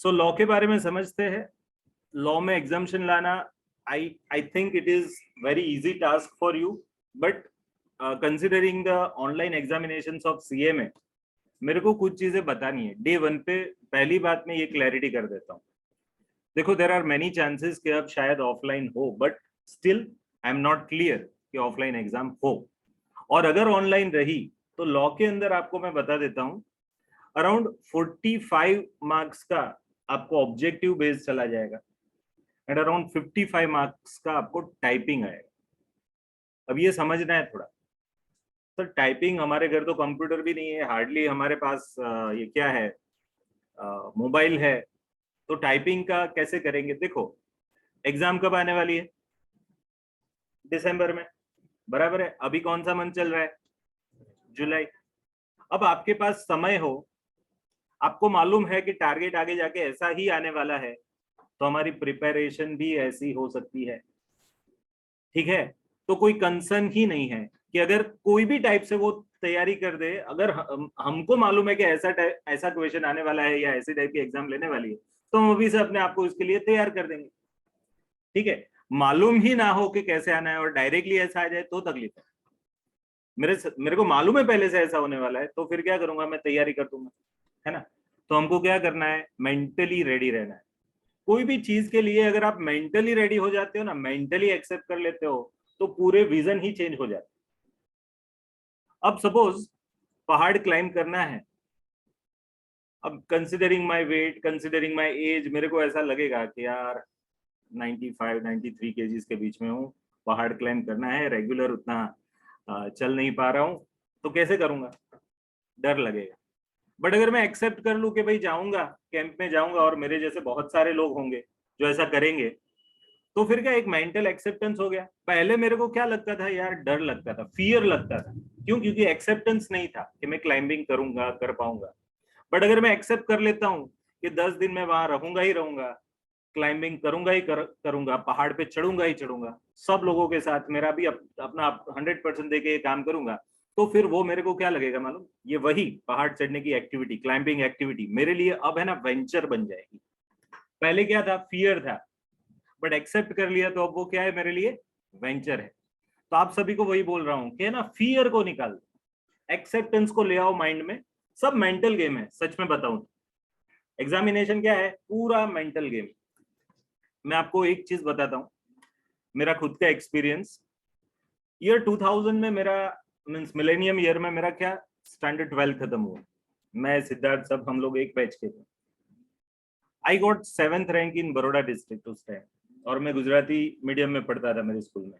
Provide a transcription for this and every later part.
So law के बारे में समझते हैं। लॉ में एग्जाम्शन लाना, I think it is very easy task for you, but considering the online examinations of CA में मेरे को कुछ चीजें बतानी है। डे वन पे पहली बात मैं ये क्लैरिटी कर देता हूँ। देखो, देर आर मेनी चांसेस कि अब शायद ऑफलाइन हो, but still I am not clear कि ऑफलाइन एग्जाम हो। और अगर ऑनलाइन रही तो लॉ के अंदर आपको मैं बता देता हूँ, अराउंड 45 मार्क्स का आपको ऑब्जेक्टिव बेस्ड चला जाएगा एंड अराउंड 55 मार्क्स का आपको टाइपिंग आएगा। अब ये समझना है थोड़ा। सर टाइपिंग, हमारे घर तो कंप्यूटर भी नहीं है, हार्डली हमारे पास ये क्या है, मोबाइल है, तो टाइपिंग का कैसे करेंगे? देखो, एग्जाम कब आने वाली है? दिसंबर में, बराबर है। अभी कौन सा मंथ चल रहा है? जुलाई। अब आपके पास समय हो, आपको मालूम है कि टारगेट आगे जाके ऐसा ही आने वाला है, तो हमारी प्रिपरेशन भी ऐसी हो सकती है। ठीक है, तो कोई कंसर्न ही नहीं है कि अगर कोई भी टाइप से वो तैयारी कर दे, अगर हमको मालूम है कि ऐसा क्वेश्चन आने वाला है या ऐसी टाइप की एग्जाम लेने वाली है, तो हम अभी से अपने आप को इसके लिए तैयार कर देंगे। ठीक है, मालूम ही ना हो कि कैसे आना है और डायरेक्टली ऐसा आ जाए तो तकलीफ है। मेरे को मालूम है पहले से ऐसा होने वाला है, तो फिर क्या करूंगा? मैं तैयारी कर दूंगा, है ना। तो हमको क्या करना है? मेंटली रेडी रहना है। कोई भी चीज के लिए अगर आप मेंटली रेडी हो जाते हो ना, मेंटली एक्सेप्ट कर लेते हो, तो पूरे विजन ही चेंज हो जाते। अब सपोज पहाड़ क्लाइंब करना है, अब considering my weight, considering my age, मेरे को ऐसा लगेगा कि यार 95 93 केजीज के बीच में हूँ, पहाड़ क्लाइंब करना है, रेगुलर उतना चल नहीं पा रहा हूँ, तो कैसे करूंगा? डर लगेगा। बट अगर मैं एक्सेप्ट कर लूं कि भाई जाऊंगा, कैंप में जाऊंगा और मेरे जैसे बहुत सारे लोग होंगे जो ऐसा करेंगे, तो फिर क्या, एक मेंटल एक्सेप्टेंस हो गया। पहले मेरे को क्या लगता था यार? डर लगता था, फियर लगता था। क्यों? क्योंकि एक्सेप्टेंस नहीं था कि मैं क्लाइंबिंग करूंगा, कर पाऊंगा। बट अगर मैं एक्सेप्ट कर लेता हूँ कि 10 दिन में वहां रहूंगा ही रहूंगा, क्लाइंबिंग करूंगा ही करूंगा, पहाड़ पे चढ़ूंगा ही चढ़ूंगा, सब लोगों के साथ मेरा भी अपना 100% देके काम करूंगा, तो फिर वो मेरे को क्या लगेगा मालूम? ये वही पहाड़ चढ़ने की एक्टिविटी, क्लाइंबिंग एक्टिविटी मेरे लिए अब है ना वेंचर बन जाएगी। पहले क्या था? फियर था, बट एक्सेप्ट कर लिया तो अब वो क्या है मेरे लिए? वेंचर है। तो आप सभी को वही बोल रहा हूं कि ना, फियर को निकाल, एक्सेप्टेंस को ले आओ माइंड में। सब मेंटल गेम है, सच में बताऊं। एग्जामिनेशन क्या है? पूरा मेंटल गेम। मैं आपको एक चीज बताता हूँ, मेरा खुद का एक्सपीरियंस। ईयर 2000 में मेरा, मीन्स मिलेनियम ईयर में मेरा क्या, स्टैंडर्ड 12 खत्म हुआ। मैं, सिद्धार्थ, सब हम लोग एक बैच के थे। I got 7th rank in Baroda district उस टाइम, और मैं गुजराती मीडियम में पढ़ता था मेरे स्कूल में।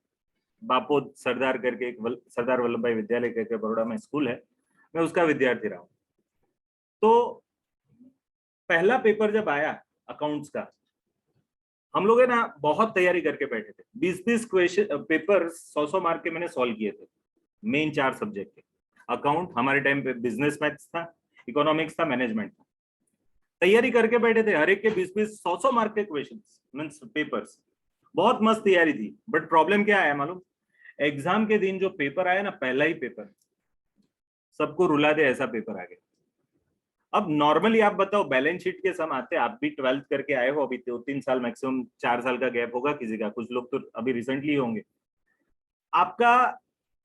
बापोद सरदार करके एक सरदार वल्लभ भाई विद्यालय करके बड़ौदा में स्कूल है, मैं उसका विद्यार्थी रहा हूँ। तो पहला पेपर जब आया अकाउंट्स का, हम लोग है ना बहुत तैयारी करके बैठे थे। 20-20 क्वेश्चन पेपर 100-100 मार्क के मैंने सॉल्व किए थे, मेन 4 सब्जेक्ट के। अकाउंट, हमारे टाइम पे बिजनेस मैथ्स था, इकोनॉमिक्स था, मैनेजमेंट था। तैयारी करके बैठे थे, हर एक के 20-20 100-100 मार्क के क्वेश्चन मीन्स पेपर्स। बहुत मस्त तैयारी थी। बट प्रॉब्लम क्या आया मालूम? एग्जाम के दिन जो पेपर आया ना, पहला ही पेपर, सबको रुला दे ऐसा पेपर आ गया। अब नॉर्मली आप बताओ, बैलेंस शीट के सम आते, आप भी 12th करके आए हो, अभी 2-3 साल, मैक्सिमम 4 साल का गैप होगा किसी का, कुछ लोग तो अभी रिसेंटली होंगे। आपका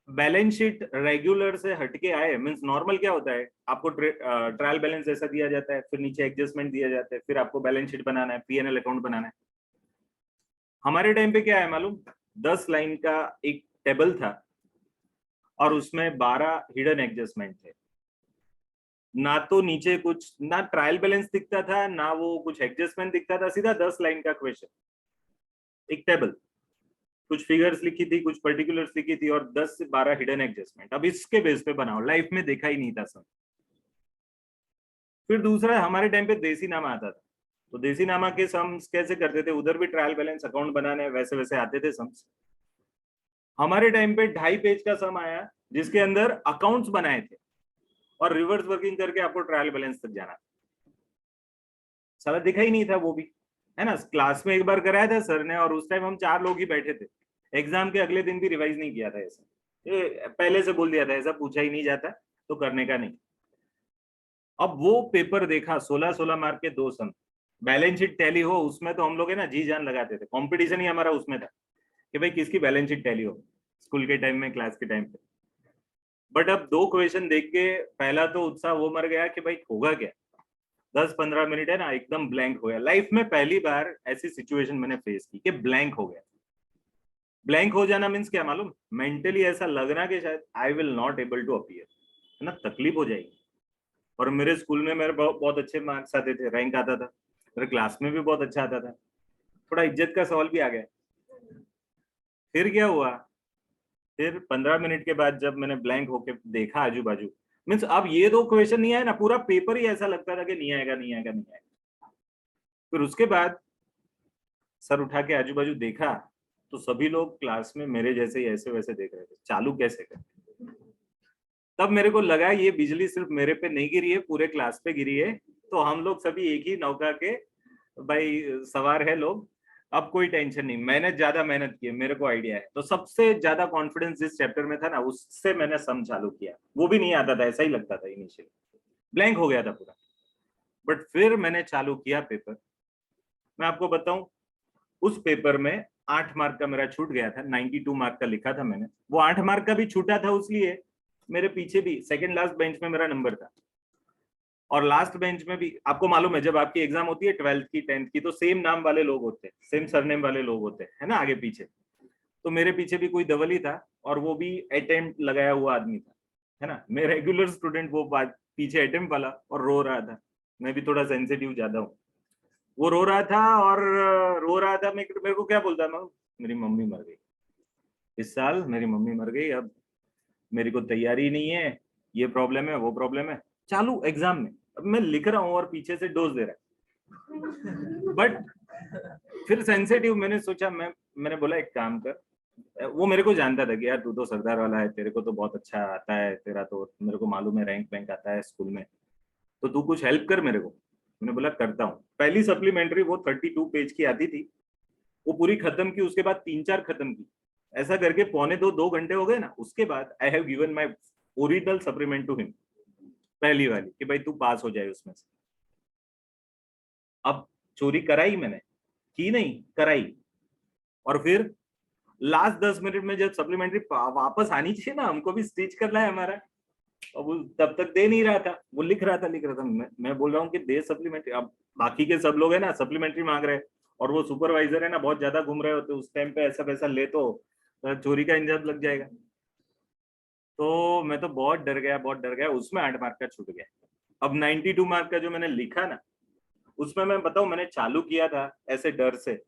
बैलेंस शीट रेगुलर से हटके आए, मींस नॉर्मल क्या होता है, आपको ट्रायल बैलेंस जैसा दिया जाता है, फिर नीचे एडजस्टमेंट दिया जाता है, फिर आपको बैलेंस शीट बनाना है, पीएनएल अकाउंट बनाना है। हमारे टाइम पे क्या है मालूम? 10 लाइन का एक टेबल था और उसमें 12 हिडन एडजस्टमेंट थे। ना तो नीचे कुछ, ना ट्रायल बैलेंस दिखता था, ना वो कुछ एडजस्टमेंट दिखता था, सीधा 10 लाइन का क्वेश्चन, एक टेबल, कुछ फिगर्स लिखी थी, कुछ पर्टिकुलर्स लिखी थी, और 10 से 12 हिडन एडजस्टमेंट। अब इसके बेस पे बनाओ, लाइफ में देखा ही नहीं था सब। फिर दूसरा, हमारे टाइम पे देसी नामा आता था, तो देसी नामा के सम्स कैसे करते थे? उधर भी ट्रायल बैलेंस अकाउंट बनाने वैसे वैसे आते थे सम्स। हमारे टाइम पे 2.5 पेज का सम आया जिसके अंदर अकाउंट्स बनाए थे और रिवर्स वर्किंग करके आपको ट्रायल बैलेंस तक जाना था। साला दिखा ही नहीं था वो भी, है ना। क्लास में एक बार कराया था सर ने, और उस टाइम हम 4 लोग ही बैठे थे। एग्जाम के अगले दिन भी रिवाइज नहीं किया था ऐसा, पहले से बोल दिया था ऐसा पूछा ही नहीं जाता तो करने का नहीं। अब वो पेपर देखा, 16-16 मार्क के 2 सम, बैलेंस शीट टैली हो, उसमें तो हम लोग है ना जी जान लगाते थे, कंपटीशन ही हमारा उसमें था कि भाई किसकी बैलेंस शीट टैली हो, स्कूल के टाइम में, क्लास के टाइम पे। बट अब 2 क्वेश्चन देख के पहला तो उत्साह वो मर गया कि भाई होगा क्या। 10-15 मिनट है ना एकदम ब्लैंक हो गया। लाइफ में पहली बार ऐसी सिचुएशन मैंने फेस की कि ब्लैंक हो गया। ब्लैंक हो जाना मीन्स क्या मालूम, मेंटली ऐसा लगना कि शायद I will not able to appear, है ना, तकलीफ हो जाएगी। और मेरे स्कूल में मेरे बहुत अच्छे मार्क्स आते थे, रैंक आता था, मेरे क्लास में भी बहुत अच्छा आता था, थोड़ा इज्जत का सवाल भी आ गया। फिर क्या हुआ, फिर 15 मिनट के बाद जब मैंने ब्लैंक होके देखा आजू बाजू, मीन्स अब ये 2 क्वेश्चन नहीं आए ना, पूरा पेपर ही ऐसा लगता था कि नहीं आएगा नहीं आएगा नहीं आएगा। फिर उसके बाद सर उठा के आजू बाजू देखा तो सभी लोग क्लास में मेरे जैसे ही ऐसे वैसे देख रहे थे, चालू कैसे कर। तब मेरे को लगा ये बिजली सिर्फ मेरे पे नहीं गिरी है, पूरे क्लास पे गिरी है। तो हम लोग सभी एक ही नौका के भाई सवार है लोग। अब कोई टेंशन नहीं, मैंने ज्यादा मेहनत की है, मेरे को आइडिया है। तो सबसे ज्यादा कॉन्फिडेंस जिस चैप्टर में था ना, उससे मैंने सम चालू किया। वो भी नहीं आता था, ऐसा ही लगता था इनिशियली, ब्लैंक हो गया था पूरा। बट फिर मैंने चालू किया पेपर। मैं आपको बताऊं, उस पेपर में 8 मार्क का मेरा छूट गया था, 92 मार्क का लिखा था मैंने। वो 8 मार्क का भी छूटा था इसलिए मेरे पीछे भी सेकंड लास्ट बेंच में मेरा नंबर था। और लास्ट बेंच में भी आपको मालूम है, जब आपकी एग्जाम होती है 12th की 10th की, तो सेम नाम वाले लोग होते हैं, सेम सरनेम वाले लोग होते हैं, है ना, आगे पीछे। तो मेरे पीछे भी कोई दवली था, और वो भी अटेम्प्ट लगाया हुआ आदमी था, है ना। मैं रेगुलर स्टूडेंट, वो बात पीछे अटेम्प्ट वाला, और रो रहा था। मैं भी थोड़ा सेंसिटिव ज्यादा हूँ। वो रो रहा था, और रो रहा था। मेरे को क्या बोलता था, मेरी मम्मी मर गई इस साल, मेरी मम्मी मर गई, अब मेरी को तैयारी नहीं है, ये प्रॉब्लम है वो प्रॉब्लम है, चालू एग्जाम में। अब मैं लिख रहा हूँ और पीछे से डोज दे रहा है। बट फिर सेंसिटिव, मैंने सोचा, मैंने बोला एक काम कर। वो मेरे को जानता था कि यार तू तो सरदार वाला है, तेरे को तो बहुत अच्छा आता है, तेरा तो मेरे को मालूम है रैंक वैंक आता है स्कूल में, तो तू कुछ हेल्प कर मेरे को। मैंने बोला करता हूँ। पहली सप्लीमेंट्री वो 32 पेज की आती थी, वो पूरी खत्म की। उसके बाद 3-4 खत्म की। ऐसा करके पौने 2 घंटे हो गए ना। उसके बाद I have given my original supplement to him, पहली वाली, कि भाई तू पास हो जाए उसमें से। अब चोरी कराई मैंने, की नहीं, कराई। और फिर लास्ट 10 मिनट में जब सप्लीमेंट्री वापस आनी चाहिए ना, हमको भी स्टिच करना है हमारा, अब वो तब तक दे नहीं रहा था। वो लिख रहा था। मैं बोल रहा हूँ कि दे सप्लीमेंट्री। अब बाकी के सब लोग है ना सप्लीमेंट्री मांग रहे हैं, और वो सुपरवाइजर है ना बहुत ज्यादा घूम रहे होते उस टाइम पे, ऐसा पैसा ले तो चोरी का इंजाम लग जाएगा। तो मैं तो बहुत डर गया, बहुत डर गया। उसमें 8 मार्क का छूट गया। अब 92 मार्क का जो मैंने लिखा ना, उसमें मैं बताऊं, मैंने चालू किया था ऐसे डर से,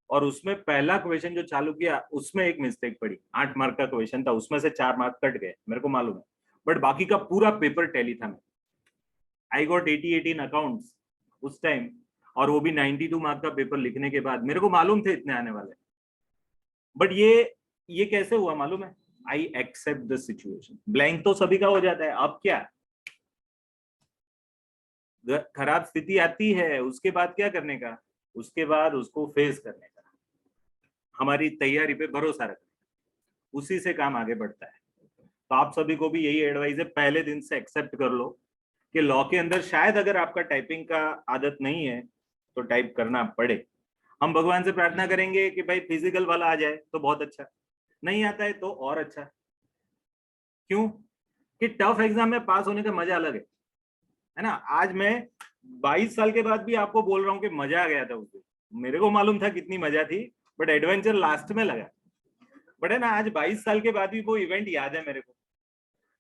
और उसमें पहला क्वेश्चन जो चालू किया उसमें एक मिस्टेक पड़ी। 8 मार्क का क्वेश्चन था, उसमें से 4 मार्क कट गए, मेरे को मालूम है। बट बाकी का पूरा पेपर टैली था। मैं आई गॉट 88 इन अकाउंट्स उस टाइम, और वो भी 92 मार्क का पेपर लिखने के बाद। मेरे को मालूम थे इतने आने वाले। बट ये कैसे हुआ मालूम है, I accept the situation. Blank तो सभी का हो जाता है, अब क्या, खराब स्थिति आती है, उसके बाद क्या करने का, उसके बाद उसको फेस करने का, हमारी तैयारी पे भरोसा रखना, उसी से काम आगे बढ़ता है। तो आप सभी को भी यही एडवाइस है, पहले दिन से एक्सेप्ट कर लो कि लॉ के अंदर शायद अगर आपका टाइपिंग का आदत नहीं है तो टाइप करना पड़े। हम भगवान से प्रार्थना करेंगे कि भाई फिजिकल वाला आ जाए तो बहुत अच्छा, नहीं आता है तो और अच्छा। क्यों कि टफ एग्जाम में पास होने का मजा अलग है ना। आज मैं 22 साल के बाद भी आपको बोल रहा हूँ कि मजा आ गया था उस दिन। मेरे को मालूम था कितनी मजा थी, बट एडवेंचर लास्ट में लगा। बट है ना, आज 22 साल के बाद भी वो इवेंट याद है मेरे को।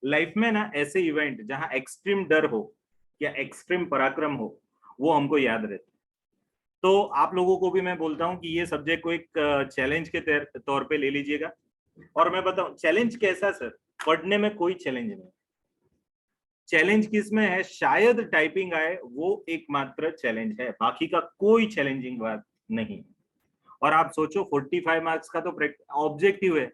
लाइफ में ना ऐसे इवेंट जहां एक्सट्रीम डर हो या एक्सट्रीम पराक्रम हो, वो हमको याद रहते। तो आप लोगों को भी मैं बोलता हूँ कि ये सब्जेक्ट को एक चैलेंज के तौर पे ले लीजिएगा। और मैं बताऊं चैलेंज कैसा सर, पढ़ने में कोई चैलेंज नहीं। चैलेंज किसमें है, शायद टाइपिंग आए, वो एकमात्र चैलेंज है, बाकी का कोई चैलेंजिंग बात नहीं। और आप सोचो 45 मार्क्स का तो ऑब्जेक्टिव है।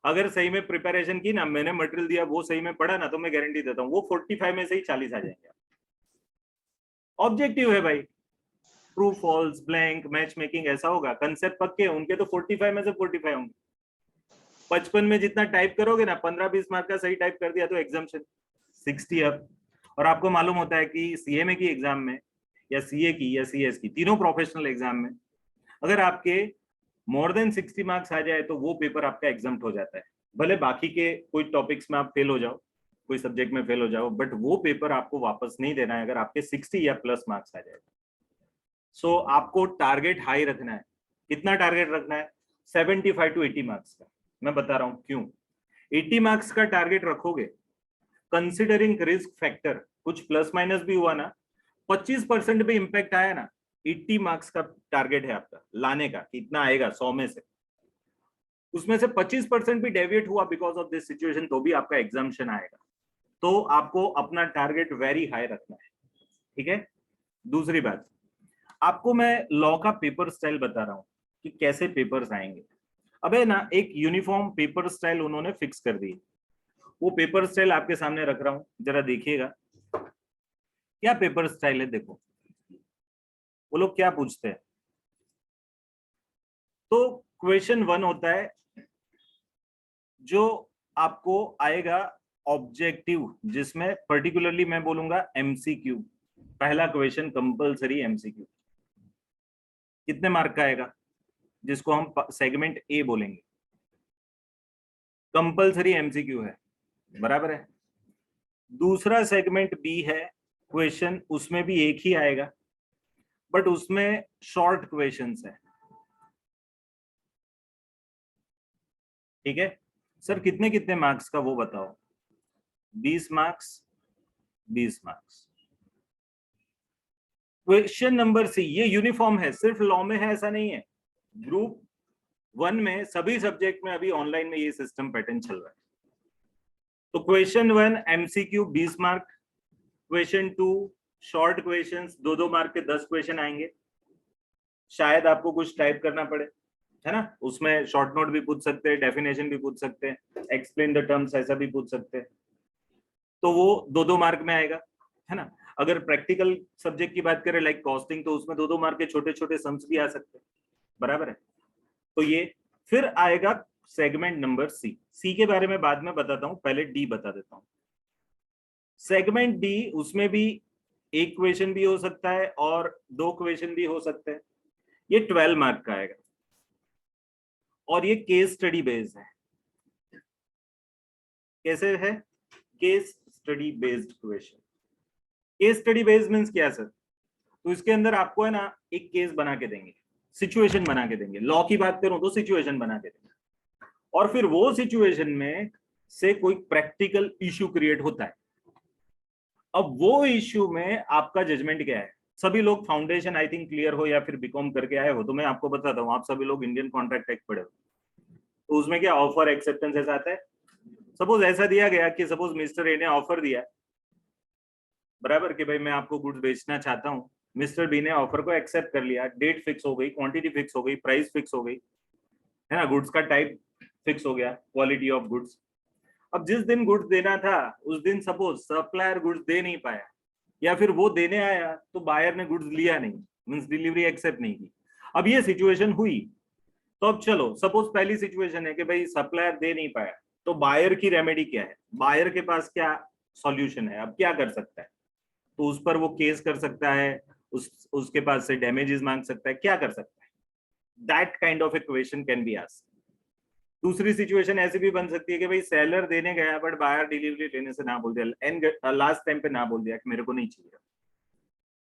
अगर सही में प्रिपरेशन की ना, मैंने मटेरियल दिया, वो सही में पढ़ा ना, तो मैं गारंटी देता हूँ वो 45 में से ही 40 आ जाएंगे। ऑब्जेक्टिव है भाई, true false blank match making ऐसा होगा, कंसेप्ट पक्के, उनके तो 45 में से 45 होंगे। 55 में जितना टाइप करोगे ना, 15-20 मार्क का सही टाइप कर दिया तो एग्जाम्शन 60 अप। और आपको मालूम होता है कि सीएमए की एग्जाम में या सीए की या सीएस की, तीनों प्रोफेशनल एग्जाम में अगर आपके मोर देन 60 मार्क्स आ जाए तो वो पेपर आपका एग्जाम्प्ट हो जाता है। भले बाकी के कोई टॉपिक्स में आप फेल हो जाओ, कोई सब्जेक्ट में फेल हो जाओ, बट वो पेपर आपको वापस नहीं देना है अगर आपके 60 या प्लस मार्क्स आ जाए। सो आपको टारगेट हाई रखना है। कितना टारगेट रखना है? 75 टू 80 मार्क्स का। मैं बता रहा हूं क्यों। 80 मार्क्स का टारगेट रखोगे, कंसिडरिंग रिस्क फैक्टर, कुछ प्लस माइनस भी हुआ ना, 25% भी इंपैक्ट आया ना, 80 मार्क्स का टारगेट है आपका लाने का। कितना आएगा 100 में से, उसमें से 25% भी डेविएट हुआ बिकॉज ऑफ दिस सिचुएशन तो भी आपका एग्जाम्शन आएगा। तो आपको अपना टारगेट वेरी हाई रखना है, ठीक है। दूसरी बात, आपको मैं लॉ का पेपर स्टाइल बता रहा हूं कि कैसे पेपर्स आएंगे। अबे ना, एक यूनिफॉर्म पेपर स्टाइल उन्होंने फिक्स कर दी। वो पेपर स्टाइल आपके सामने रख रहा हूं, जरा देखिएगा क्या पेपर स्टाइल है। देखो वो लोग क्या पूछते हैं। तो क्वेश्चन 1 होता है जो आपको आएगा ऑब्जेक्टिव, जिसमें पर्टिकुलरली मैं बोलूंगा एमसीक्यू। पहला क्वेश्चन कंपलसरी एमसीक्यू, कितने मार्क का आएगा, जिसको हम सेगमेंट ए बोलेंगे। कंपलसरी एमसीक्यू है, बराबर है। दूसरा सेगमेंट बी है क्वेश्चन, उसमें भी एक ही आएगा बट उसमें शॉर्ट क्वेश्चंस है, ठीक है। सर कितने कितने मार्क्स का, वो बताओ। 20 marks, 20 marks. Question number C, ये यूनिफॉर्म है, सिर्फ लॉ में है ऐसा नहीं है। ग्रुप 1 में सभी सब्जेक्ट में अभी ऑनलाइन में ये सिस्टम पैटर्न चल रहा है। तो question 1 MCQ 20 mark, question 2 short questions, 2-2 mark के 10 क्वेश्चन आएंगे। शायद आपको कुछ टाइप करना पड़े, है ना, उसमें शॉर्ट नोट भी पूछ सकते हैं, डेफिनेशन भी पूछ सकते हैं, एक्सप्लेन द टर्म्स ऐसा भी पूछ सकते हैं। तो वो 2-2 मार्क में आएगा, है ना। अगर प्रैक्टिकल सब्जेक्ट की बात करें लाइक कॉस्टिंग, तो उसमें 2-2 मार्क के छोटे छोटे सम्स भी आ सकते हैं, बराबर है। तो ये फिर आएगा सेगमेंट नंबर सी। सी के बारे में बाद में बताता हूं, पहले डी बता देता हूं। सेगमेंट डी, उसमें भी एक क्वेश्चन भी हो सकता है और 2 क्वेश्चन भी हो सकते हैं। ये 12 मार्क का आएगा और ये केस स्टडी बेस्ड है। कैसे है? Case study based question. Case study based means क्या सर? तो इसके अंदर आपको है ना एक केस बना के देंगे, सिचुएशन बना के देंगे। लॉ की बात करूं तो सिचुएशन बना के देंगे, और फिर वो सिचुएशन में से कोई प्रैक्टिकल इश्यू क्रिएट होता है। अब वो इश्यू में आपका जजमेंट क्या है? सभी लोग फाउंडेशन आई थिंक क्लियर हो या फिर बीकॉम करके आए हो, तो मैं आपको बताता हूँ, आप सभी लोग इंडियन कॉन्ट्रैक्ट एक्ट पढ़े हो। तो उसमें क्या ऑफर एक्सेप्टेंस ऐसा आता है। सपोज ऐसा दिया गया कि सपोज मिस्टर ए ने ऑफर दिया, बराबर, कि भाई मैं आपको गुड्स बेचना चाहता हूँ। मिस्टर बी ने ऑफर को एक्सेप्ट कर लिया, डेट फिक्स हो गई, क्वांटिटी फिक्स हो गई, प्राइस फिक्स हो गई, है ना, गुड्स का टाइप फिक्स हो गया, क्वालिटी ऑफ गुड्स। अब जिस दिन गुड्स देना था उस दिन सपोज सप्लायर गुड्स दे नहीं पाया, या फिर वो देने आया तो बायर ने गुड्स लिया नहीं, मींस डिलीवरी एक्सेप्ट नहीं की। अब ये सिचुएशन हुई, तो अब चलो सपोज पहली सिचुएशन है कि भाई सप्लायर दे नहीं पाया, तो बायर की रेमेडी क्या है? बायर के पास क्या सॉल्यूशन है? अब क्या कर सकता है? तो उस पर वो केस कर सकता है, उसके पास से डैमेजेस मांग सकता है, क्या कर सकता है? That kind of A question can be asked. दूसरी सिचुएशन ऐसी भी बन सकती है कि भाई सेलर देने गया बट बायर डिलीवरी लेने से ना बोल दिया, एंड लास्ट टाइम पे ना बोल दिया कि मेरे को नहीं चाहिए।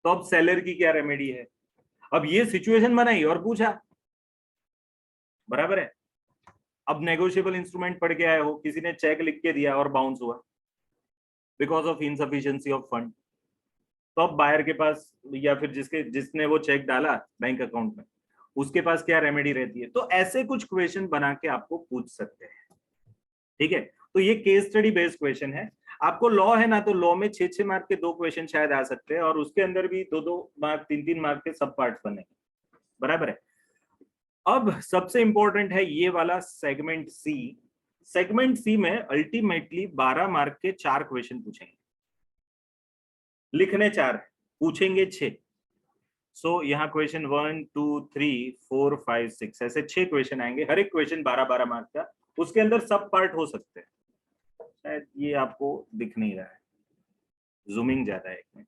तो अब सेलर की क्या रेमेडी है? अब ये सिचुएशन बनाई और पूछा, बराबर है। अब नेगोशिएबल इंस्ट्रूमेंट पढ़ के आए हो, किसी ने चेक लिख के दिया और बाउंस हुआ because of insufficiency of fund, तो अब बायर के पास या फिर जिसने वो चेक डाला बैंक अकाउंट में, उसके पास क्या रेमेडी रहती है? तो ऐसे कुछ क्वेश्चन बना के आपको पूछ सकते हैं, ठीक है। तो ये केस स्टडी बेस्ड क्वेश्चन है। आपको लॉ है ना, तो लॉ में 6-6 मार्क के 2 क्वेश्चन शायद आ सकते हैं, और उसके अंदर भी 2-2 मार्क, 3-3 मार्क के सब पार्ट बने, बराबर है। अब सबसे इंपॉर्टेंट है ये वाला सेगमेंट सी। सेगमेंट सी में अल्टीमेटली 12 मार्क के 4 क्वेश्चन पूछेंगे, लिखने 4, पूछेंगे 6। सो यहाँ क्वेश्चन 1 2 3 4 5 6 ऐसे 6 क्वेश्चन आएंगे, हर एक क्वेश्चन 12-12 मार्क का। उसके अंदर सब पार्ट हो सकते हैं। शायद ये आपको दिख नहीं रहा है, जूमिंग ज्यादा है, 1 मिनट।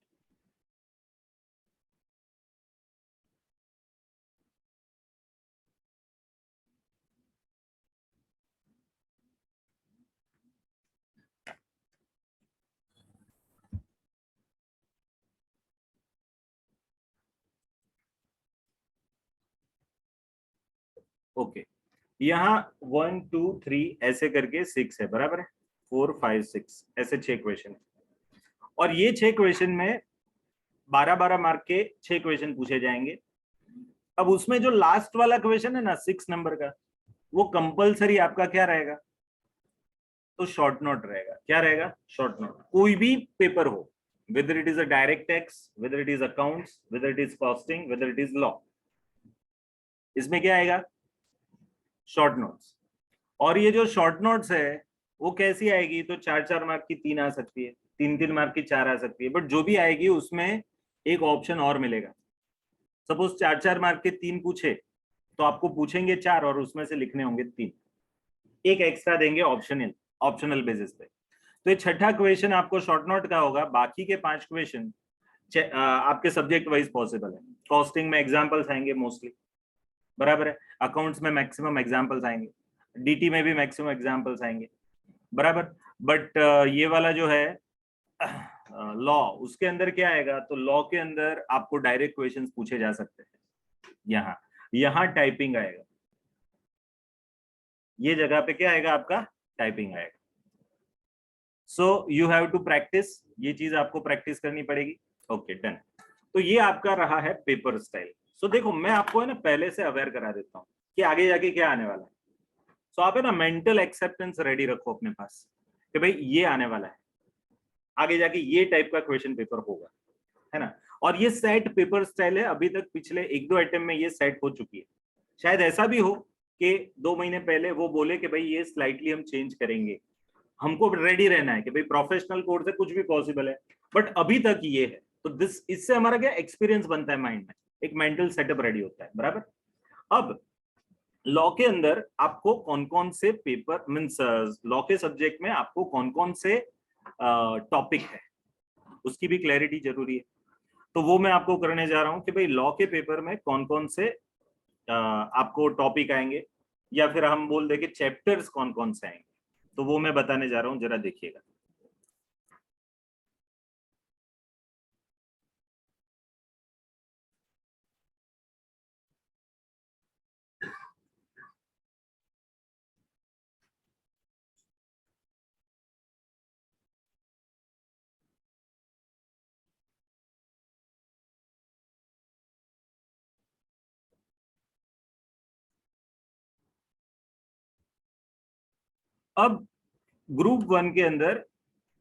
ओके, यहाँ 1 2 3 ऐसे करके 6 है, बराबर है, 4 5 6 ऐसे 6 क्वेश्चन है, और ये 6 क्वेश्चन में 12-12 मार्क के 6 क्वेश्चन पूछे जाएंगे। अब उसमें जो लास्ट वाला क्वेश्चन है ना 6 नंबर का, वो कंपलसरी आपका क्या रहेगा, तो शॉर्ट नोट रहेगा। क्या रहेगा, शॉर्ट नोट। कोई भी पेपर हो, whether it is a direct tax, whether it is accounts, whether it is costing, whether it is law, इसमें क्या आएगा, शॉर्ट नोट्स। और ये जो शॉर्ट नोट्स है वो कैसी आएगी, तो 4-4 मार्क की 3 आ सकती है, 3-3 मार्क की 4 आ सकती है, बट जो भी आएगी उसमें एक ऑप्शन और मिलेगा। सपोज 4-4 मार्क के 3 पूछे तो आपको पूछेंगे 4 और उसमें से लिखने होंगे 3, एक एक्स्ट्रा देंगे ऑप्शनल, ऑप्शनल बेसिस पे। तो ये छठा क्वेश्चन आपको शॉर्ट नोट का होगा। बाकी के 5 क्वेश्चन आपके सब्जेक्ट वाइज पॉसिबल है। कॉस्टिंग में एग्जांपल्स आएंगे मोस्टली, बराबर है, अकाउंट्स में मैक्सिमम एग्जांपल्स आएंगे, डीटी में भी मैक्सिमम एग्जांपल्स आएंगे, बराबर। बट ये वाला जो है लॉ, उसके अंदर क्या आएगा, तो लॉ के अंदर आपको डायरेक्ट क्वेश्चंस पूछे जा सकते हैं। यहाँ टाइपिंग आएगा, ये जगह पे क्या आएगा, आपका टाइपिंग आएगा। So you have to practice, ये चीज आपको प्रैक्टिस करनी पड़ेगी। Okay done. तो ये आपका रहा है पेपर स्टाइल। सो देखो मैं आपको है ना पहले से अवेयर करा देता हूँ कि आगे जाके क्या आने वाला है। सो आप है ना मेंटल एक्सेप्टेंस रेडी रखो अपने पास कि भाई ये आने वाला है, आगे जाके ये टाइप का क्वेश्चन पेपर होगा, है ना। और ये सेट पेपर स्टाइल है, अभी तक पिछले 1-2 अटेम्प्ट में ये सेट हो चुकी है। शायद ऐसा भी हो कि 2 महीने पहले वो बोले कि भाई ये स्लाइटली हम चेंज करेंगे। हमको रेडी रहना है कि भाई प्रोफेशनल कोर्स है, कुछ भी पॉसिबल है, बट अभी तक ये है। तो दिस, इससे हमारा क्या एक्सपीरियंस बनता है माइंड में, एक मेंटल सेटअप रेडी होता है, बराबर। अब लॉ के अंदर आपको कौन कौन से पेपर मीन्स लॉ के सब्जेक्ट में आपको कौन कौन से टॉपिक है उसकी भी क्लैरिटी जरूरी है। तो वो मैं आपको करने जा रहा हूं कि भाई लॉ के पेपर में कौन कौन से आपको टॉपिक आएंगे, या फिर हम बोल दे कि चैप्टर्स कौन कौन से आएंगे, तो वो मैं बताने जा रहा हूं, जरा देखिएगा। अब ग्रुप 1 के अंदर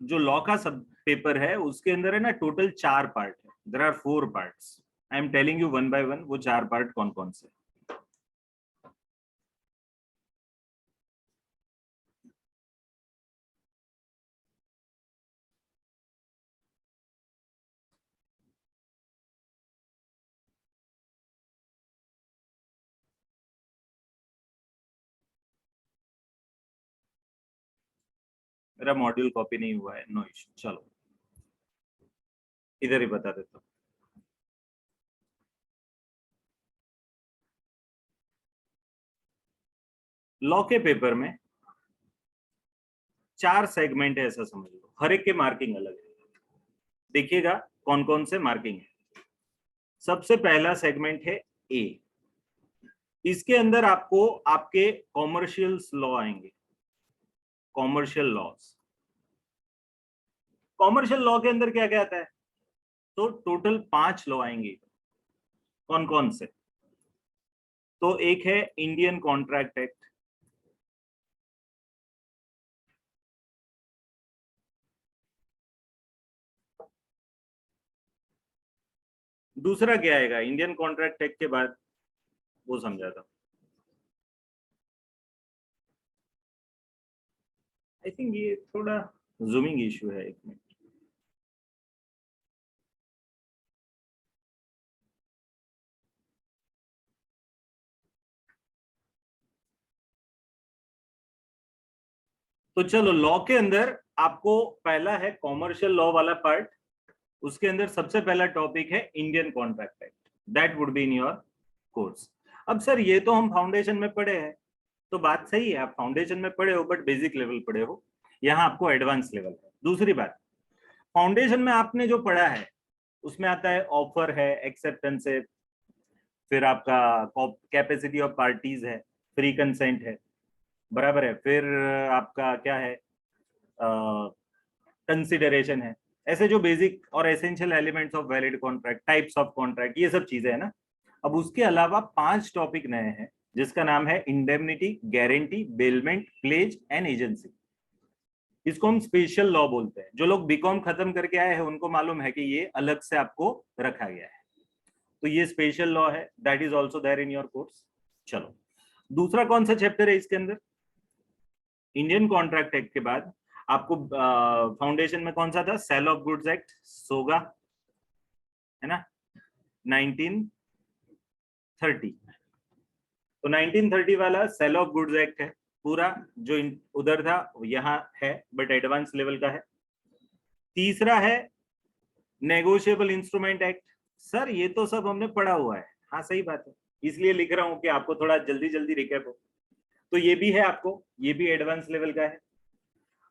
जो लॉ का सब पेपर है उसके अंदर है ना टोटल 4 पार्ट है, there are 4 parts. I am telling you one by one वो 4 पार्ट कौन कौन से। मेरा मॉड्यूल कॉपी नहीं हुआ है, नो इशू, चलो इधर ही बता देता हूँ। लॉ के पेपर में 4 सेगमेंट है, ऐसा समझ लो, हर एक के मार्किंग अलग है। देखिएगा कौन कौन से मार्किंग है। सबसे पहला सेगमेंट है ए, इसके अंदर आपको आपके कॉमर्शियल लॉ आएंगे, कॉमर्शियल लॉज। कॉमर्शियल लॉ के अंदर क्या क्या आता है, तो टोटल 5 लॉ आएंगे। कौन कौन से, तो एक है इंडियन कॉन्ट्रैक्ट एक्ट, दूसरा क्या आएगा इंडियन कॉन्ट्रैक्ट एक्ट के बाद, वो समझाता हूं। आई थिंक ये थोड़ा जूमिंग इशू है, एक मिनट। तो चलो लॉ के अंदर आपको पहला है कॉमर्शियल लॉ वाला पार्ट, उसके अंदर सबसे पहला टॉपिक है Indian contract act, that would be in your course. अब सर ये तो हम फाउंडेशन में पढ़े हैं, तो बात सही है, आप फाउंडेशन में पढ़े हो बट बेसिक लेवल पढ़े हो, यहाँ आपको एडवांस लेवल है। दूसरी बात, फाउंडेशन में आपने जो पढ़ा है उसमें आता है ऑफर है, एक्सेप्टेंस है, फिर आपका कैपेसिटी ऑफ पार्टीज है, फ्री कंसेंट है, बराबर है। फिर आपका क्या है, कंसिडरेशन है। ऐसे जो बेसिक और essential elements of valid contract, types of contract, ये सब चीजें है ना। अब उसके अलावा 5 टॉपिक नए हैं जिसका नाम है indemnity, guarantee, bailment, plays and agency. इसको हम स्पेशल लॉ बोलते हैं। जो लोग बीकॉम खत्म करके आए हैं उनको मालूम है कि ये अलग से आपको रखा गया है। तो ये स्पेशल लॉ है, that is also there in your course. चलो, दूसरा कौन सा चैप्टर है इसके अंदर? इंडियन कॉन्ट्रैक्ट एक्ट के बाद आपको फाउंडेशन में कौन सा था? सेल ऑफ गुड्स एक्ट, सोगा, है ना, 1930। तो 1930 वाला सेल ऑफ गुड्स एक्ट है पूरा, जो उधर था यहाँ है, बट एडवांस लेवल का है। तीसरा है नेगोशिएबल इंस्ट्रूमेंट एक्ट। सर ये तो सब हमने पढ़ा हुआ है। हाँ सही बात है, इसलिए लिख रहा हूँ कि आपको थोड़ा जल्दी जल्दी रिकैप हो। तो ये भी है आपको, ये भी एडवांस लेवल का है।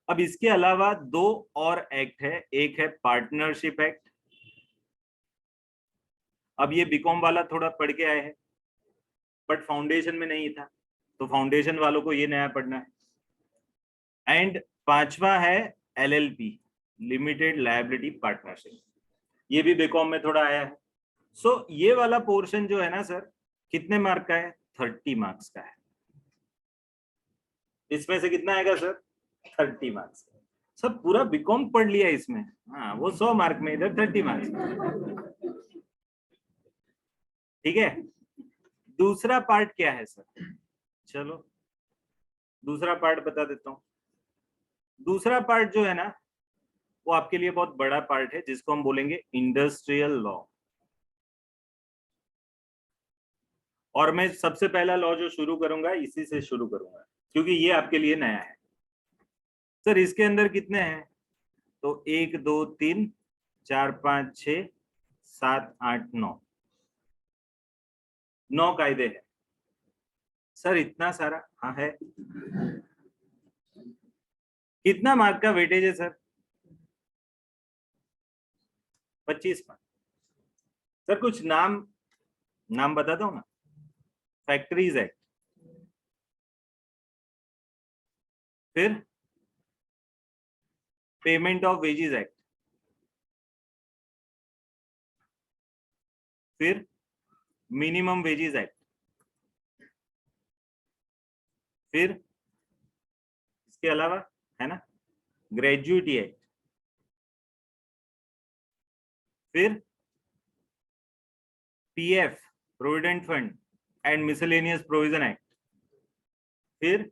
अब इसके अलावा 2 और एक्ट है, एक है पार्टनरशिप एक्ट। अब ये बीकॉम वाला थोड़ा पढ़ के आए हैं, बट फाउंडेशन में नहीं था, तो फाउंडेशन वालों को ये नया पढ़ना है। एंड 5वां है LLP, लिमिटेड लायबिलिटी पार्टनरशिप। ये भी बीकॉम में थोड़ा आया है। सो ये वाला पोर्शन जो है ना सर, कितने मार्क का है? 30 मार्क्स का है। इसमें से कितना आएगा सर? 30 मार्क्स। सब पूरा बीकॉम पढ़ लिया इसमें। हाँ, वो 100 मार्क में, इधर 30 मार्क्स। ठीक है। दूसरा पार्ट क्या है सर? चलो दूसरा पार्ट बता देता हूँ। दूसरा पार्ट जो है ना, वो आपके लिए बहुत बड़ा पार्ट है, जिसको हम बोलेंगे इंडस्ट्रियल लॉ। और मैं सबसे पहला लॉ जो शुरू करूंगा इसी से शुरू करूंगा, क्योंकि ये आपके लिए नया है। सर इसके अंदर कितने हैं? तो 1 2 3 4 5 6 7 8 9 कायदे हैं। सर इतना सारा? हाँ है। कितना मार्क का वेटेज है सर? 25 मार्क। सर कुछ नाम बताता हूँ ना। फैक्ट्रीज एक्ट, फिर पेमेंट ऑफ वेजेस एक्ट, फिर मिनिमम वेजेस एक्ट, फिर इसके अलावा है ना ग्रेजुएटी एक्ट, फिर PF provident fund and miscellaneous provision act, फिर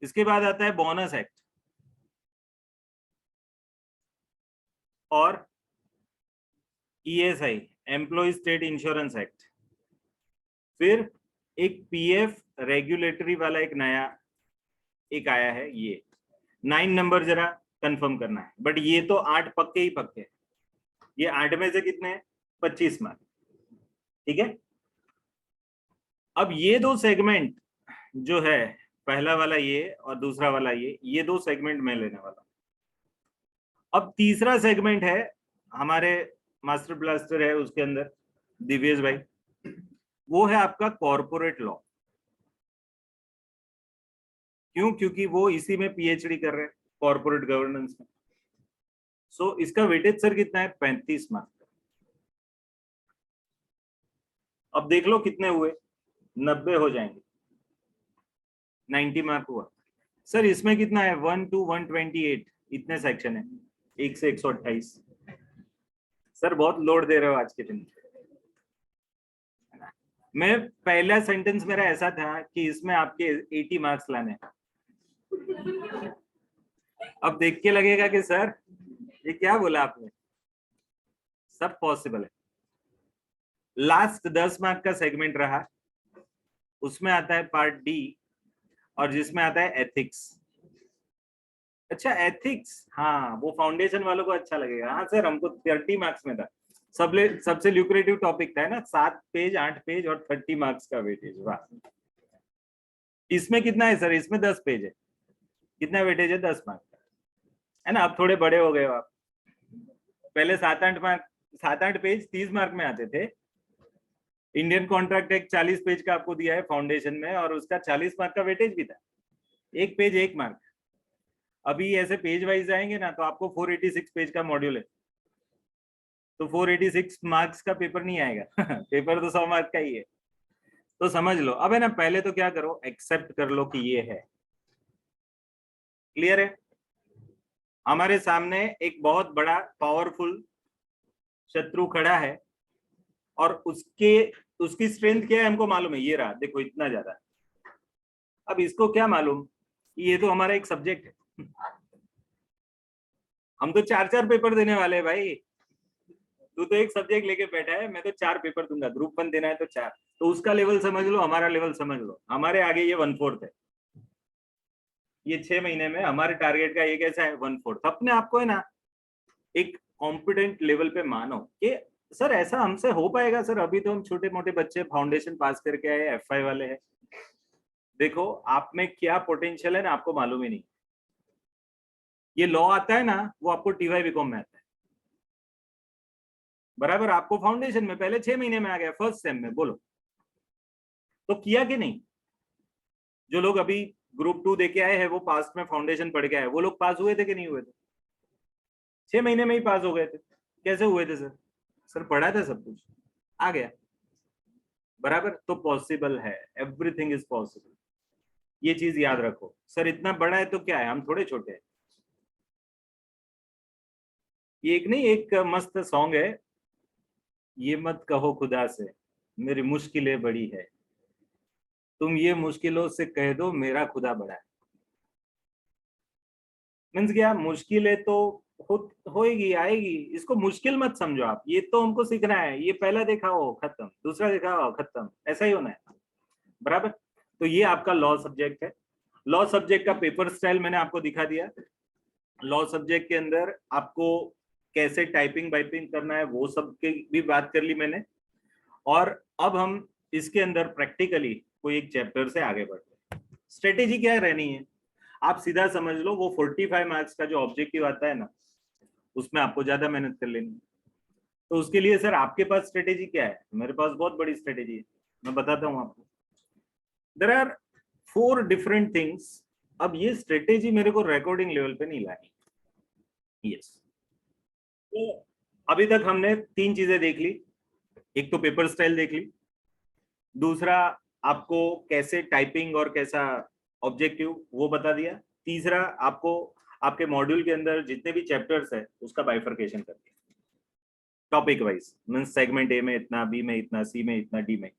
इसके बाद आता है बोनस एक्ट, और ESI employ state insurance act, फिर एक PF रेगुलेटरी वाला एक नया एक आया है, ये 9 नंबर जरा कंफर्म करना है, बट ये तो 8 पक्के ही पक्के हैं। ये 8 में से कितने हैं? 25 मार्क। ठीक है। अब ये 2 सेगमेंट जो है, पहला वाला ये और दूसरा वाला ये 2 सेगमेंट में लेने वाला। अब तीसरा सेगमेंट है हमारे मास्टर ब्लास्टर है उसके अंदर दिव्येश भाई, वो है आपका कॉर्पोरेट लॉ। क्यों? क्योंकि वो इसी में PhD कर रहे हैं, कॉर्पोरेट गवर्नेंस में। सो इसका वेटेज सर कितना है? 35 मार्क। अब देख लो कितने हुए, 90 हो जाएंगे, 90 मार्क हुआ। सर इसमें कितना है? 1 to 128 इतने सेक्शन है, 1 से 128। सर बहुत लोड दे रहे हो आज के दिन। मैं पहला सेंटेंस मेरा ऐसा था कि इसमें आपके 80 मार्क्स लाने। अब देख के लगेगा कि सर ये क्या बोला आपने। सब पॉसिबल है। लास्ट 10 मार्क का सेगमेंट रहा, उसमें आता है पार्ट D, और जिसमें आता है एथिक्स। अच्छा एथिक्स, हाँ वो फाउंडेशन वालों को अच्छा लगेगा। हाँ सर हमको 30 मार्क्स में था, सबसे ल्यूक्रेटिव टॉपिक था ना, 7 पेज 8 पेज और 30 मार्क्स का वेटेज। वाह। इसमें कितना है सर? इसमें 10 पेज है। कितना वेटेज है? 10 मार्क का, है ना। अब थोड़े बड़े हो गए हो आप। पहले 7-8 मार्क, 7-8 पेज 30 मार्क में आते थे, इंडियन कॉन्ट्रैक्ट एक्ट 40 पेज का आपको दिया है फाउंडेशन में, और उसका 40 मार्क का वेटेज भी था, एक पेज 1 मार्क। अभी ऐसे पेज वाइज आएंगे ना तो आपको 486 पेज का मॉड्यूल है, तो 486 मार्क्स का पेपर नहीं आएगा पेपर तो 100 मार्क का ही है। तो समझ लो अब है ना, पहले तो क्या करो, एक्सेप्ट कर लो कि ये है। क्लियर है? हमारे सामने एक बहुत बड़ा पावरफुल शत्रु खड़ा है, और उसकी स्ट्रेंथ क्या है हमको मालूम है, ये रहा देखो इतना ज्यादा। अब इसको क्या मालूम, ये तो हमारा एक सब्जेक्ट है, हम तो 4-4 पेपर देने वाले हैं भाई। तू तो एक सब्जेक्ट लेके बैठा है, मैं तो 4 पेपर दूंगा, ग्रुप 1 देना है तो 4। तो उसका लेवल समझ लो, हमारा लेवल समझ लो, हमारे आगे ये 1/4 है। ये 6 महीने में हमारे टारगेट का ये कैसा है, 1/4। अपने आप को है ना एक कॉम्पिटेंट लेवल पे मानो कि सर ऐसा हमसे हो पाएगा सर, अभी तो हम छोटे मोटे बच्चे फाउंडेशन पास करके आए, FI वाले हैं। देखो आप में क्या पोटेंशियल है ना, आपको मालूम ही नहीं। ये लॉ आता है ना, वो आपको TY BCom में आता है बराबर, आपको फाउंडेशन में पहले 6 महीने में आ गया, फर्स्ट सेम में। बोलो तो किया कि नहीं? जो लोग अभी ग्रुप 2 देके आए हैं, वो पास में फाउंडेशन पढ़ के आए, वो लोग पास हुए थे कि नहीं हुए थे? 6 महीने में ही पास हो गए थे। कैसे हुए थे सर? सर पढ़ा था, सब कुछ आ गया बराबर। तो पॉसिबल है, एवरीथिंग इज पॉसिबल, ये चीज याद रखो। सर इतना बड़ा है तो क्या है, हम थोड़े छोटे हैं। ये एक नहीं, एक मस्त सॉन्ग है, ये मत कहो खुदा से मेरी मुश्किलें बड़ी है, तुम ये मुश्किलों से कह दो मेरा खुदा बड़ा है। मीन्स क्या, मुश्किलें तो होएगी, आएगी, इसको मुश्किल मत समझो आप। ये तो हमको सीखना है, ये पहला देखा हो खत्म, दूसरा देखा हो खत्म, ऐसा ही होना है बराबर। तो ये आपका लॉ सब्जेक्ट है। लॉ सब्जेक्ट का पेपर स्टाइल मैंने आपको दिखा दिया। लॉ सब्जेक्ट के अंदर आपको कैसे टाइपिंग वाइपिंग करना है वो सब की भी बात कर ली मैंने। और अब हम इसके अंदर प्रैक्टिकली कोई एक चैप्टर से आगे बढ़ते हैं। स्ट्रेटेजी क्या रहनी है, आप सीधा समझ लो, वो 45 मार्क्स का जो ऑब्जेक्टिव आता है ना, उसमें आपको ज्यादा मेहनत कर लेनी है। तो उसके लिए सर आपके पास स्ट्रेटेजी क्या है? मेरे पास बहुत बड़ी स्ट्रेटेजी है, मैं बताता हूँ आपको। There are 4 different things. अब ये स्ट्रेटेजी मेरे को रिकॉर्डिंग लेवल पे नहीं लानी। यस, तो अभी तक हमने 3 चीजें देख ली। एक तो पेपर स्टाइल देख ली, दूसरा आपको कैसे टाइपिंग और कैसा ऑब्जेक्टिव वो बता दिया, तीसरा आपको आपके मॉड्यूल के अंदर जितने भी चैप्टर्स है उसका बाइफर्केशन कर दिया topic wise, mean segment A में इतना, B में इतना, C में इतना, D में।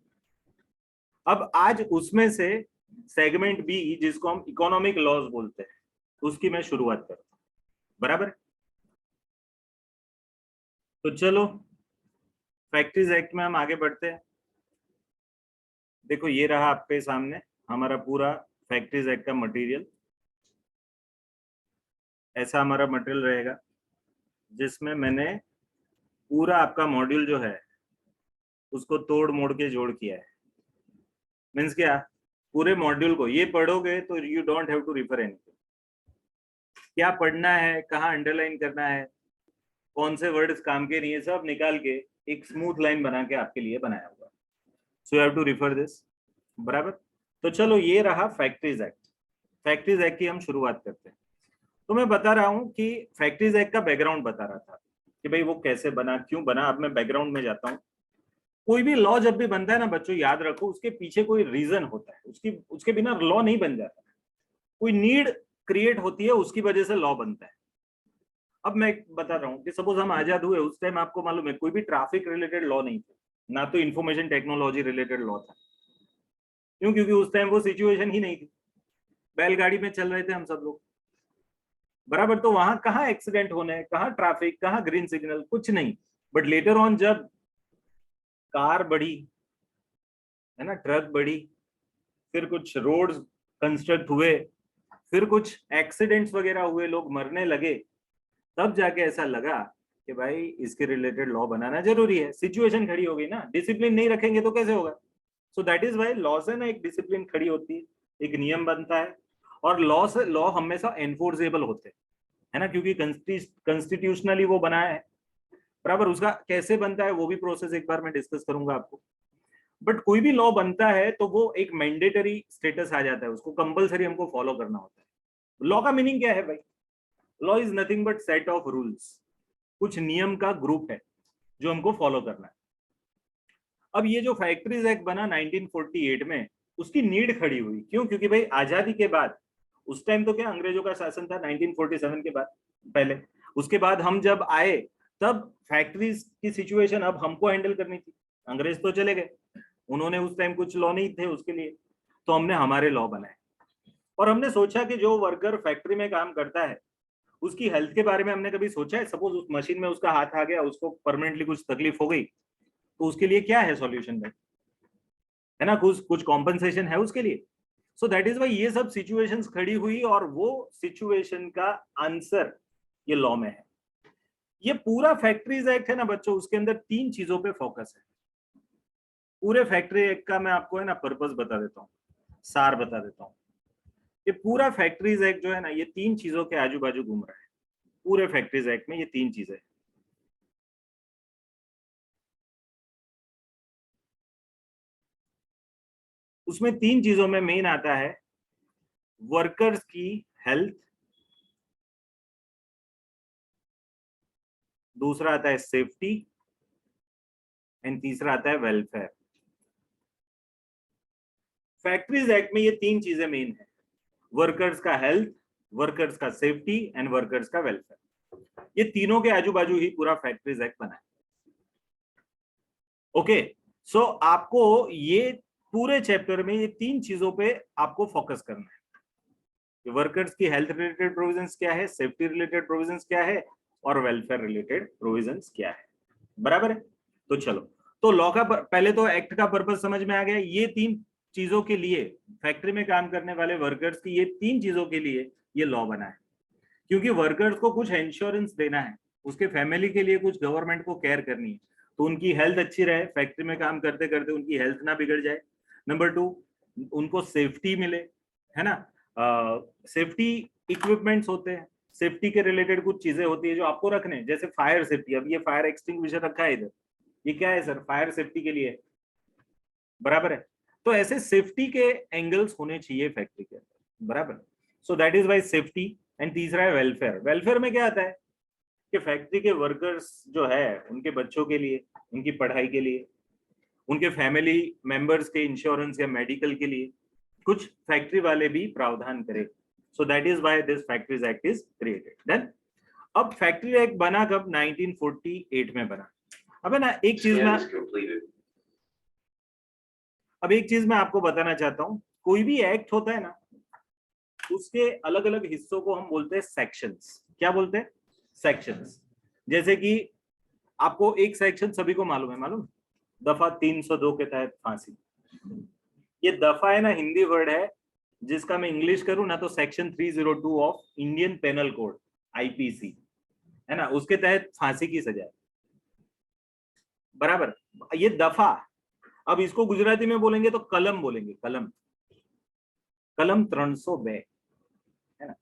अब आज उसमें से सेगमेंट B, जिसको हम इकोनॉमिक लॉज बोलते हैं, उसकी मैं शुरुआत करता हूँ बराबर। तो चलो फैक्ट्रीज एक्ट में हम आगे बढ़ते हैं। देखो ये रहा आपके सामने हमारा पूरा फैक्ट्रीज एक्ट का मटेरियल। ऐसा हमारा मटेरियल रहेगा जिसमें मैंने पूरा आपका मॉड्यूल जो है उसको तोड़ मोड़ के जोड़ किया है। मीन्स क्या, पूरे मॉड्यूल को ये पढ़ोगे तो you don't have to refer anything. क्या पढ़ना है, कहाँ अंडरलाइन करना है, कौन से वर्ड्स काम के नहीं है, सब निकाल के एक स्मूथ लाइन बना के आपके लिए बनाया हुआ। So you have to refer this बराबर। तो चलो ये रहा फैक्ट्रीज एक्ट। फैक्ट्रीज एक्ट की हम शुरुआत करते हैं। तो मैं बता रहा हूँ कि फैक्ट्रीज एक्ट का बैकग्राउंड बता रहा था कि भाई वो कैसे बना, क्यों बना। अब मैं बैकग्राउंड में जाता हूँ। कोई भी लॉ जब भी बनता है ना बच्चों, याद रखो उसके पीछे कोई रीजन होता है, उसके बिना लॉ नहीं बन जाता। कोई नीड क्रिएट होती है, उसकी वजह से लॉ बनता है। अब मैं बता रहा हूँ कि सपोज हम आजाद हुए, उस टाइम आपको मालूम है कोई भी ट्रैफिक रिलेटेड लॉ नहीं था, ना तो इंफॉर्मेशन टेक्नोलॉजी रिलेटेड लॉ था। क्यों? क्योंकि उस टाइम वो सिचुएशन ही नहीं थी, बैलगाड़ी में चल रहे थे हम सब लोग बराबर। तो वहां कहाँ एक्सीडेंट होने, कहाँ ट्रैफिक, कहाँ ग्रीन सिग्नल, कुछ नहीं। बट लेटर ऑन जब कार बढ़ी है ना, ट्रक बढ़ी, फिर कुछ रोड्स कंस्ट्रक्ट हुए, फिर कुछ एक्सीडेंट्स वगैरह हुए, लोग मरने लगे, तब जाके ऐसा लगा कि भाई इसके रिलेटेड लॉ बनाना जरूरी है। सिचुएशन खड़ी हो गई ना, डिसिप्लिन नहीं रखेंगे तो कैसे होगा। So that is why law से ना एक डिसिप्लिन खड़ी होती है, एक नियम बनता है। और लॉ हमेशा एनफोर्सेबल होते हैं, है ना, क्योंकि कॉन्स्टिट्यूशनली वो बना है बराबर। उसका कैसे बनता है वो भी प्रोसेस एक बार मैं डिस्कस करूंगा आपको। बट कोई भी लॉ बनता है तो वो एक मैंडेटरी स्टेटस आ जाता है, उसको कंपलसरी हमको फॉलो करना होता है। लॉ का मीनिंग क्या है भाई? Law is nothing but set of rules, कुछ नियम का ग्रुप है जो हमको फॉलो करना है। अब ये जो फैक्ट्रीज एक्ट बना 1948 में, उसकी नीड खड़ी हुई क्यों? क्योंकि भाई आजादी के बाद, उस टाइम तो क्या अंग्रेजों का शासन था 1947 के बाद, पहले उसके बाद हम जब आए तब फैक्ट्रीज की सिचुएशन अब हमको हैंडल करनी थी। अंग्रेज तो चले गए, उन्होंने उस टाइम कुछ लॉ नहीं थे उसके लिए, तो हमने हमारे लॉ बनाए। और हमने सोचा कि जो वर्कर फैक्ट्री में काम करता है उसकी हेल्थ के बारे में हमने कभी सोचा है? सपोज उस मशीन में उसका हाथ आ गया, उसको परमानेंटली कुछ तकलीफ हो गई, तो उसके लिए क्या है सॉल्यूशन भाई? है ना, कुछ कुछ कॉम्पनसेशन है उसके लिए। सो दैट इज वाई ये सब सिचुएशंस खड़ी हुई और वो सिचुएशन का आंसर ये लॉ में है। ये पूरा फैक्ट्रीज एक्ट है ना बच्चों, उसके अंदर 3 चीजों पे फोकस है। पूरे फैक्ट्री एक्ट का मैं आपको है ना पर्पस बता देता हूँ, सार बता देता हूँ। ये पूरा फैक्ट्रीज एक्ट जो है ना, ये 3 चीजों के आजू बाजू घूम रहा है। पूरे फैक्ट्रीज एक्ट में ये 3 चीजें। उसमें 3 चीजों में मेन आता है वर्कर्स की हेल्थ, दूसरा आता है सेफ्टी, एंड तीसरा आता है वेलफेयर। फैक्ट्रीज एक्ट में ये 3 चीजें मेन है, वर्कर्स का हेल्थ, वर्कर्स का सेफ्टी एंड वर्कर्स का वेलफेयर। ये तीनों के आजू बाजू ही पूरा फैक्ट्रीज एक्ट बना है। ओके, सो आपको ये पूरे चैप्टर में ये 3 चीजों पे आपको फोकस करना है। वर्कर्स की हेल्थ रिलेटेड प्रोविजंस क्या है, सेफ्टी रिलेटेड प्रोविजंस क्या है, और वेलफेयर रिलेटेड प्रोविजंस क्या है। बराबर है? तो चलो, तो लॉ का पहले तो एक्ट का पर्पस समझ में आ गया। ये 3 चीजों के लिए, फैक्ट्री में काम करने वाले वर्कर्स की ये 3 चीजों के लिए ये लॉ बना है। क्योंकि वर्कर्स को कुछ इंश्योरेंस देना है, उसके फैमिली के लिए कुछ गवर्नमेंट को केयर करनी है, तो उनकी हेल्थ अच्छी रहे, फैक्ट्री में काम करते करते उनकी हेल्थ ना बिगड़ जाए। नंबर 2, उनको सेफ्टी मिले, है ना। सेफ्टी इक्विपमेंट्स होते हैं, सेफ्टी के रिलेटेड कुछ चीजें होती है जो आपको रखने हैं, जैसे फायर सेफ्टी। अब ये फायर एक्सटिंग्विशर रखा है इधर, ये क्या है सर? फायर सेफ्टी के लिए। बराबर है? तो ऐसे सेफ्टी के एंगल्स होने चाहिए फैक्ट्री के अंदर। बराबर? So that is why safety. And तीसरा है वेलफेयर। वेलफेयर में क्या आता है कि फैक्ट्री के वर्कर्स जो है उनके बच्चों के लिए, उनकी पढ़ाई के लिए, उनके फैमिली मेंबर्स के इंश्योरेंस या मेडिकल के लिए कुछ फैक्ट्री वाले भी प्रावधान करें। So that is why this factories act is created. Then अब फैक्ट्री एक्ट बना कब? 1948 में बना। अब है ना एक चीज में, अब एक चीज मैं आपको बताना चाहता हूं, कोई भी एक्ट होता है ना, उसके अलग अलग हिस्सों को हम बोलते हैं सेक्शंस। क्या बोलते हैं? सेक्शंस। जैसे कि आपको एक सेक्शन सभी को मालूम है, मालूम? दफा 302 के तहत फांसी। ये दफा है ना हिंदी वर्ड है, जिसका मैं इंग्लिश करूं ना तो section 302 of Indian penal code, IPC, है ना, उसके तहत फांसी की सजा है। बराबर? ये दफा। अब इसको गुजराती में बोलेंगे तो कलम बोलेंगे, कलम। कलम 302, है ना,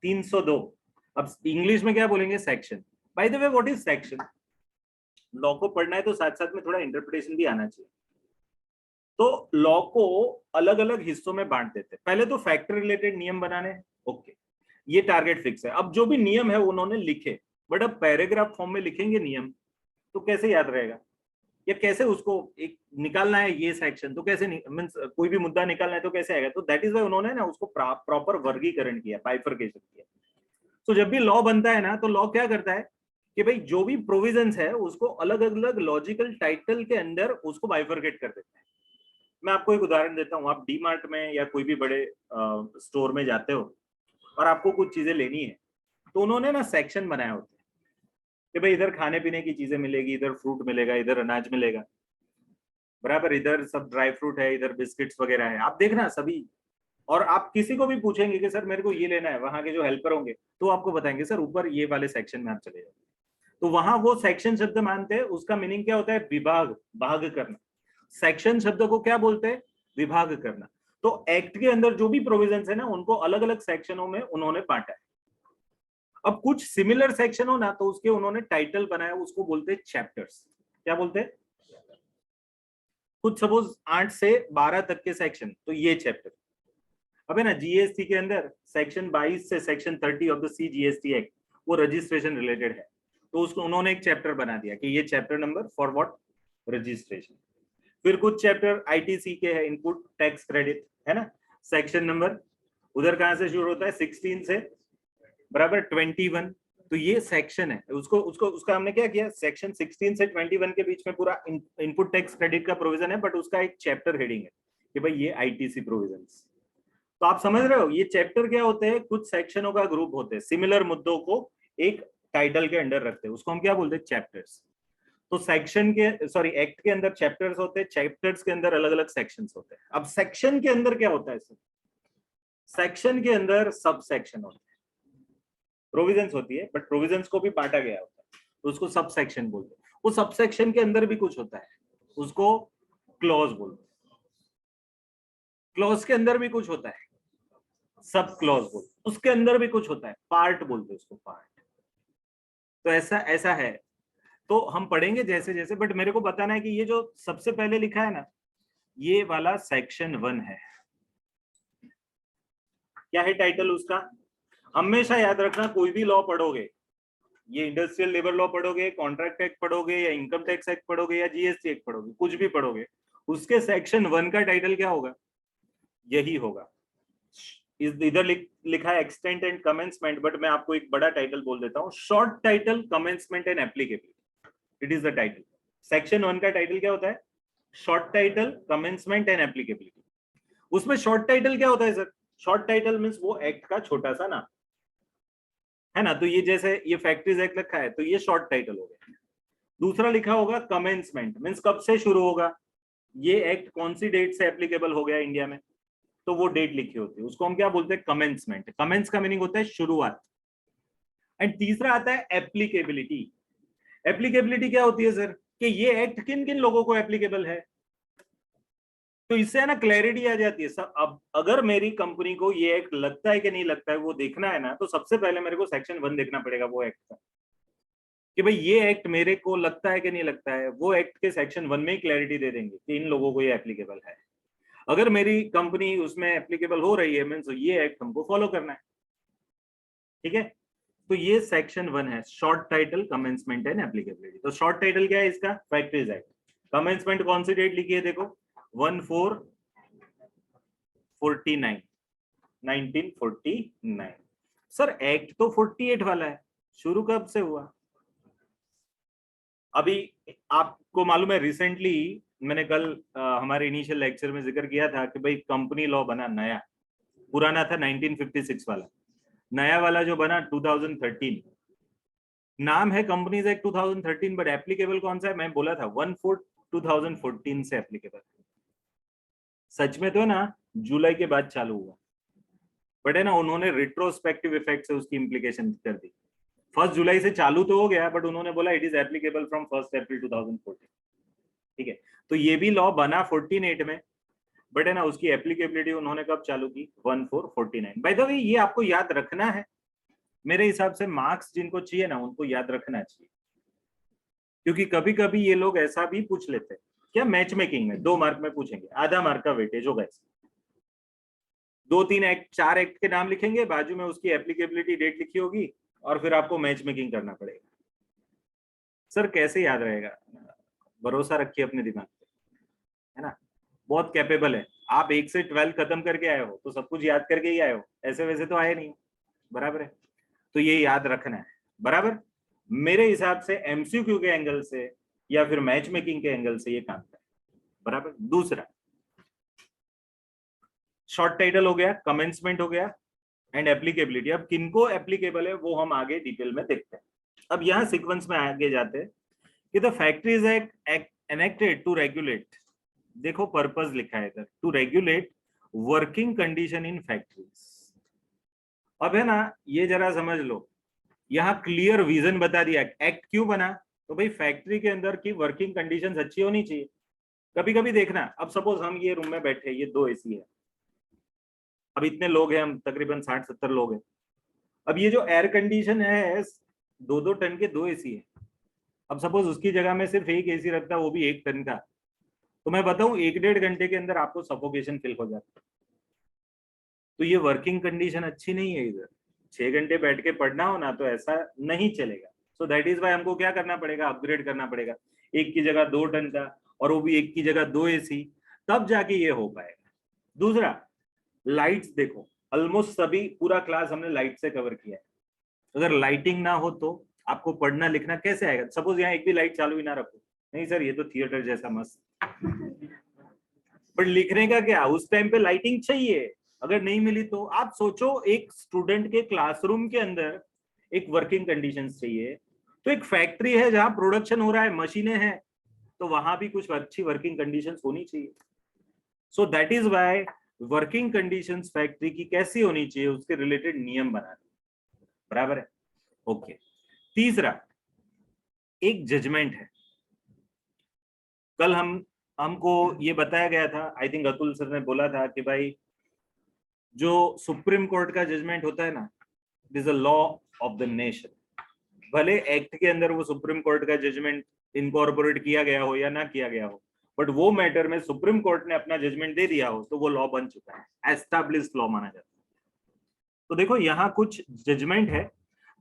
302। अब इंग्लिश में क्या बोलेंगे? Section. By the way, what is section? Law को पढ़ना है तो साथ साथ में थोड़ा इंटरप्रिटेशन भी आना चाहिए। तो लॉ को अलग अलग हिस्सों में बांट देते हैं। पहले तो फैक्ट्री रिलेटेड नियम बनाने, ओके, ये टारगेट फिक्स है। अब जो भी नियम है उन्होंने लिखे, बट अब पैराग्राफ फॉर्म में लिखेंगे नियम, तो कैसे याद रहेगा? या कैसे उसको एक निकालना है ये सेक्शन, तो कैसे मींस कोई भी मुद्दा निकालना है तो कैसे आएगा? तो दैट इज वाई उन्होंने ना उसको प्रॉपर वर्गीकरण किया, बाइफरकेशन किया। तो जब भी लॉ बनता है ना, तो लॉ क्या करता है कि भाई जो भी प्रोविजंस है उसको अलग अलग लॉजिकल टाइटल के अंदर उसको बाइफरकेट कर देता है। मैं आपको एक उदाहरण देता हूँ। आप डी मार्ट में या कोई भी बड़े स्टोर में जाते हो और आपको कुछ चीजें लेनी है, तो उन्होंने ना सेक्शन बनाए होते हैं कि भाई इधर खाने पीने की चीजें मिलेगी, इधर फ्रूट मिलेगा, इधर अनाज मिलेगा। बराबर? इधर सब ड्राई फ्रूट है, इधर बिस्किट्स वगैरह है। आप देखना सभी, और आप किसी को भी पूछेंगे कि सर मेरे को ये लेना है, वहां के जो हेल्पर होंगे तो आपको बताएंगे सर ऊपर ये वाले सेक्शन में आप चले जाओ। तो वहां वो सेक्शन शब्द मानते हैं, उसका मीनिंग क्या होता है? विभाग, भाग करना। सेक्शन शब्द को क्या बोलते हैं? विभाग करना। तो एक्ट के अंदर जो भी प्रोविजंस है ना, उनको अलग अलग सेक्शनों में उन्होंने बांटा है। अब कुछ सिमिलर सेक्शन हो ना, तो उसके उन्होंने टाइटल बनाया, उसको बोलते हैं चैप्टर्स। क्या बोलते हैं? कुछ सपोज 8 से 12 तक के सेक्शन, तो ये चैप्टर। अब है ना जीएसटी के अंदर सेक्शन 22 से section 30 of the C GST act वो रजिस्ट्रेशन रिलेटेड है, तो उसको उन्होंने एक चैप्टर बना दिया कि ये chapter number for what, registration. फिर कुछ चैप्टर आईटीसी के है, इनपुट टैक्स क्रेडिट, है ना, सेक्शन नंबर उधर कहां से शुरू होता है, 16 से बराबर 21। तो ये सेक्शन है, उसको उसको उसका हमने क्या किया, सेक्शन 16 से 21 के बीच में पूरा इनपुट टैक्स क्रेडिट का प्रोविजन है, बट उसका एक चैप्टर हेडिंग है कि भाई ये आईटीसी प्रोविजंस। तो आप समझ रहे हो ये चैप्टर क्या होते हैं, कुछ सेक्शनों का ग्रुप होते हैं, सिमिलर मुद्दों को एक टाइटल के अंडर रखते हैं, उसको हम क्या बोलते हैं, चैप्टर्स। तो सेक्शन के सॉरी एक्ट के अंदर चैप्टर्स होते हैं, चैप्टर्स के अंदर अलग अलग सेक्शंस होते हैं। अब सेक्शन के अंदर क्या होता है सर, सेक्शन के अंदर सब सेक्शन होते हैं, प्रोविजंस होती है बट प्रोविजंस को भी बांटा गया होता है, तो उसको सब सेक्शन बोलते हैं। वो सब सेक्शन के अंदर भी कुछ होता है, उसको क्लॉज बोलते हैं। क्लॉज के अंदर भी कुछ होता है, सब क्लॉज बोलते हैं। उसके अंदर भी कुछ होता है, पार्ट बोलते हैं उसको, पार्ट। तो ऐसा ऐसा है, तो हम पढ़ेंगे जैसे जैसे, बट मेरे को बताना है कि ये जो सबसे पहले लिखा है ना, ये वाला सेक्शन 1 है। क्या है टाइटल उसका, हमेशा याद रखना, कोई भी लॉ पढ़ोगे, ये इंडस्ट्रियल लेबर लॉ पढ़ोगे, कॉन्ट्रैक्ट एक्ट पढ़ोगे, या इनकम टैक्स एक्ट पढ़ोगे, या जीएसटी एक्ट पढ़ोगे, कुछ भी पढ़ोगे, उसके सेक्शन 1 का टाइटल क्या होगा, यही होगा। इधर लिखा है एक्सटेंट एंड कमेंसमेंट, बट मैं आपको एक बड़ा टाइटल बोल देता हूँ, short title, commencement and applicability, it is the title. Section 1 का टाइटल क्या होता है, short title, commencement and applicability. उसमें शॉर्ट टाइटल क्या होता है सर, शॉर्ट टाइटल मीन्स वो एक्ट का छोटा सा नाम, है ना। तो ये जैसे ये फैक्ट्रीज एक्ट लिखा है, तो ये शॉर्ट टाइटल हो गया। दूसरा लिखा होगा कमेंसमेंट, मीन्स कब से शुरू होगा, ये एक्ट कौन सी डेट से एप्लीकेबल हो गया इंडिया में, तो वो डेट लिखी होती है, उसको हम क्या बोलते हैं, कमेंसमेंट। कमेंस का मीनिंग होता है शुरुआत। एंड तीसरा आता है एप्लीकेबिलिटी। एप्लीकेबिलिटी क्या होती है सर, कि ये एक्ट किन किन लोगों को एप्लीकेबल है, तो इससे है ना क्लैरिटी आ जाती है। सब अब अगर मेरी कंपनी को ये एक्ट लगता है कि नहीं लगता है वो देखना है ना, तो सबसे पहले मेरे को सेक्शन 1 देखना पड़ेगा वो एक्ट का, कि भाई ये एक्ट मेरे को लगता है कि नहीं लगता है। वो एक्ट के सेक्शन 1 में ही क्लैरिटी दे देंगे कि इन लोगों को ये एप्लीकेबल है। अगर मेरी कंपनी उसमें एप्लीकेबल हो रही है, मीन्स ये एक्ट हमको फॉलो करना है, ठीक है। तो ये सेक्शन 1 है, short title, commencement and applicability. तो शॉर्ट टाइटल क्या है इसका, फैक्ट्रीज एक्ट। कमेंसमेंट कौन सी डेट लिखी है, देखो 1449, 1949। सर एक्ट तो 48 वाला है, शुरू कब से हुआ। अभी आपको मालूम है, रिसेंटली मैंने कल हमारे इनिशियल लेक्चर में जिक्र किया था कि भाई कंपनी लॉ बना नया, पुराना था 1956 वाला, नया वाला जो बना 2013। नाम है कंपनीज एक्ट 2013, बट एप्लीकेबल कौन सा है, मैं बोला था 1/4/2014 से एप्लीकेबल। सच में तो है ना जुलाई के बाद चालू हुआ, बट है ना उन्होंने रिट्रोस्पेक्टिव इफेक्ट से उसकी इंप्लीकेशन कर दी। 1 जुलाई से चालू तो हो गया, बट उन्होंने बोला इट इज एप्लीकेबल फ्रॉम 1 अप्रैल 2014, ठीक है। तो ये भी लॉ बना 48 में, बट है ना उसकी एप्लीकेबिलिटी उन्होंने कब चालू की, 1449। बाय द वे ये आपको याद रखना है, मेरे हिसाब से मार्क्स जिनको चाहिए ना उनको याद रखना चाहिए, क्योंकि कभी कभी ये लोग ऐसा भी पूछ लेते हैं, क्या मैच मेकिंग में 2 मार्क में पूछेंगे, आधा मार्क का वेटेज होगा इसमें। 2-3 एक्ट 4 एक्ट के नाम लिखेंगे, बाजू में उसकी एप्लीकेबिलिटी डेट लिखी होगी, और फिर आपको मैच मेकिंग करना पड़ेगा। सर कैसे याद रहेगा, भरोसा रखिए अपने दिमाग पे, है ना, बहुत कैपेबल है। आप 1 से 12 खत्म करके आए हो तो सब कुछ याद करके ही आए हो, ऐसे वैसे तो आए नहीं, बराबर है। तो ये याद रखना है, बराबर। मेरे हिसाब से एमसीक्यू के एंगल से या फिर मैच मेकिंग के एंगल से ये काम है, बराबर। दूसरा शॉर्ट टाइटल हो गया, कमेंसमेंट हो गया, एंड एप्लीकेबिलिटी। अब किनको एप्लीकेबल है वो हम आगे डिटेल में देखते हैं। अब यहाँ सीक्वेंस में आगे जाते हैं कि the factories act enacted to regulate, देखो पर्पस लिखा है इधर, to regulate working condition in factories. अब है ना ये जरा समझ लो, यहाँ क्लियर विजन बता दिया एक्ट क्यों बना, तो भाई फैक्ट्री के अंदर की वर्किंग कंडीशंस अच्छी होनी चाहिए। कभी कभी देखना, अब सपोज हम ये रूम में बैठे, ये 2 एसी है, अब इतने लोग हैं, हम तकरीबन 60-70 लोग हैं। अब ये जो एयर कंडीशन है 2-2 टन के 2 एसी है, अब सपोज उसकी जगह में सिर्फ एक एसी रखता, वो भी 1 टन का, तो तो मैं बताऊं 1-1.5 घंटे के अंदर आपको सफोकेशन फील हो जाता है। तो ये वर्किंग कंडीशन अच्छी नहीं है। इधर 6 घंटे बैठ के पढ़ना हो ना तो ऐसा नहीं चलेगा। सो दैट इज वाई हमको क्या करना पड़ेगा, अपग्रेड करना पड़ेगा, एक की जगह 2 टन का, और वो भी एक की जगह 2 AC, तब जाके ये हो पाएगा। दूसरा, लाइट्स देखो, ऑलमोस्ट सभी पूरा क्लास हमने लाइट से कवर किया है। अगर लाइटिंग ना हो तो आपको पढ़ना लिखना कैसे आएगा? सपोज यहाँ एक भी लाइट चालू ही ना रखो, नहीं सर ये तो थिएटर जैसा मस्त, बट लिखने का क्या, उस टाइम पे लाइटिंग चाहिए। अगर नहीं मिली तो आप सोचो, एक स्टूडेंट के क्लासरूम के अंदर एक वर्किंग कंडीशंस चाहिए। तो एक फैक्ट्री है जहां प्रोडक्शन हो रहा है, मशीनें हैं, तो वहां भी कुछ अच्छी वर्किंग कंडीशंस होनी चाहिए। So that is why working conditions factory की कैसी होनी चाहिए, उसके रिलेटेड नियम बना, बराबर है। ओके। तीसरा, एक जजमेंट है। कल हमको ये बताया गया था, आई थिंक अतुल सर ने बोला था कि भाई जो सुप्रीम कोर्ट का जजमेंट होता है ना, it is a law of the nation. भले एक्ट के अंदर वो सुप्रीम कोर्ट का जजमेंट इनकॉर्पोरेट किया गया हो या ना किया गया हो, बट वो मैटर में सुप्रीम कोर्ट ने अपना जजमेंट दे दिया हो तो वो लॉ बन चुका है, एस्टैब्लिश्ड लॉ माना जाता है। तो देखो यहाँ कुछ जजमेंट है,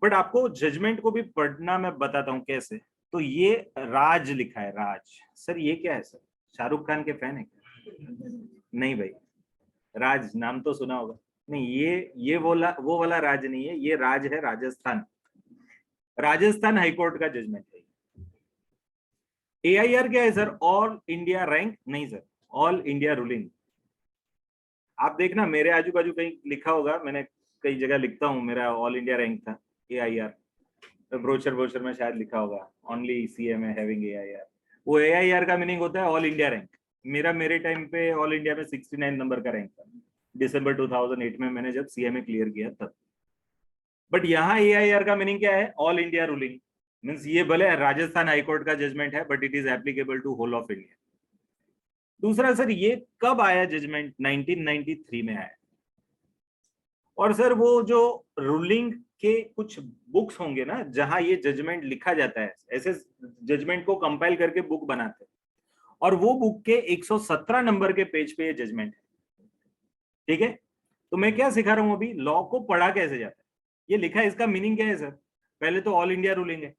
बट आपको जजमेंट को भी पढ़ना मैं बताता हूँ कैसे। तो ये राज लिखा है, राज। सर ये क्या है सर, शाहरुख खान के फैन है क्या? नहीं भाई, राज नाम तो सुना होगा। नहीं, ये वो वाला राज नहीं है, ये राज है राजस्थान। राजस्थान हाईकोर्ट का जजमेंट है। AIR क्या है सर? ऑल इंडिया रैंक नहीं सर, ऑल इंडिया रूलिंग। आप देखना मेरे आजू बाजू कहीं लिखा होगा, मैंने कई जगह लिखता हूँ, मेरा ऑल इंडिया रैंक था AIR, ब्रोचर में शायद लिखा होगा ओनली CMA हैविंग AIR। वो AIR का मीनिंग होता है ऑल इंडिया रैंक। मेरे टाइम पे ऑल इंडिया में 69 नंबर का रैंक था, दिसंबर 2008 में मैंने जब CMA क्लियर किया तब। बट यहाँ AIR का मीनिंग क्या है? All India ruling. मीन्स ये भले राजस्थान हाईकोर्ट का जजमेंट है, but it is applicable to whole of India. दूसरा सर, ये कब आया जजमेंट? 1993 में आया। और सर वो जो रूलिंग के कुछ बुक्स होंगे ना जहां ये जजमेंट लिखा जाता है, ऐसे जजमेंट को कंपाइल करके बुक बनाते हैं, और वो बुक के 117 नंबर के पेज पे ये जजमेंट है। ठीक है, तो मैं क्या सिखा रहा हूं अभी, लॉ को पढ़ा कैसे जाता है। ये लिखा है, इसका मीनिंग क्या है सर? पहले तो ऑल इंडिया रूलिंग है।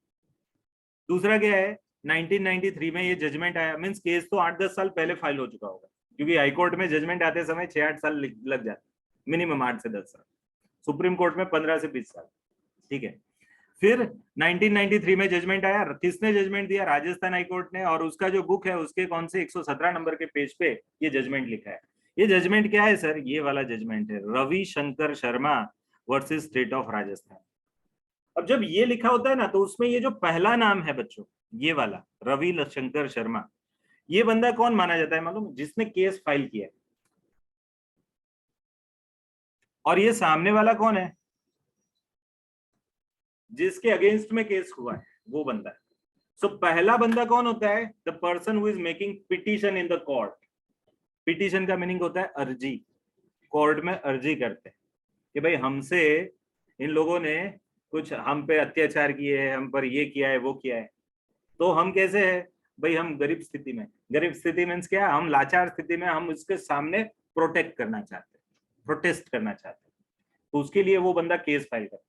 दूसरा क्या है, 1993 में ये जजमेंट आया, मींस केस तो 8-10 साल पहले फाइल हो चुका होगा, क्योंकि हाईकोर्ट में जजमेंट आते समय 6-8 साल लग जाते, मिनिमम 8 से 10 साल, सुप्रीम कोर्ट में 15 से 20 साल। ठीक है, फिर 1993 में जजमेंट आया। किसने जजमेंट दिया? राजस्थान हाईकोर्ट ने, और उसका जो बुक है उसके कौन से 117 नंबर के पेज पे ये जजमेंट लिखा है। ये जजमेंट क्या है सर? ये वाला जजमेंट है, Ravi Shankar Sharma versus state of Rajasthan. अब जब ये लिखा होता है ना, तो उसमें ये जो पहला नाम है बच्चों, ये वाला रवि शंकर शर्मा, ये बंदा कौन माना जाता है मालूम? जिसने केस फाइल किया है। और ये सामने वाला कौन है? जिसके अगेंस्ट में केस हुआ है, वो बंदा है। सो पहला बंदा कौन होता है? The person who is making petition in the court. Petition का मीनिंग होता है अर्जी। कोर्ट में अर्जी करते हैं कि भाई हमसे इन लोगों ने कुछ हम पे अत्याचार किए हैं, हम पर ये किया है वो किया है, तो हम कैसे है भाई, हम गरीब स्थिति में, गरीब स्थिति मीन्स क्या, हम लाचार स्थिति में, हम उसके सामने प्रोटेक्ट करना चाहते हैं, प्रोटेस्ट करना चाहते हैं, तो उसके लिए वो बंदा केस फाइल करता है।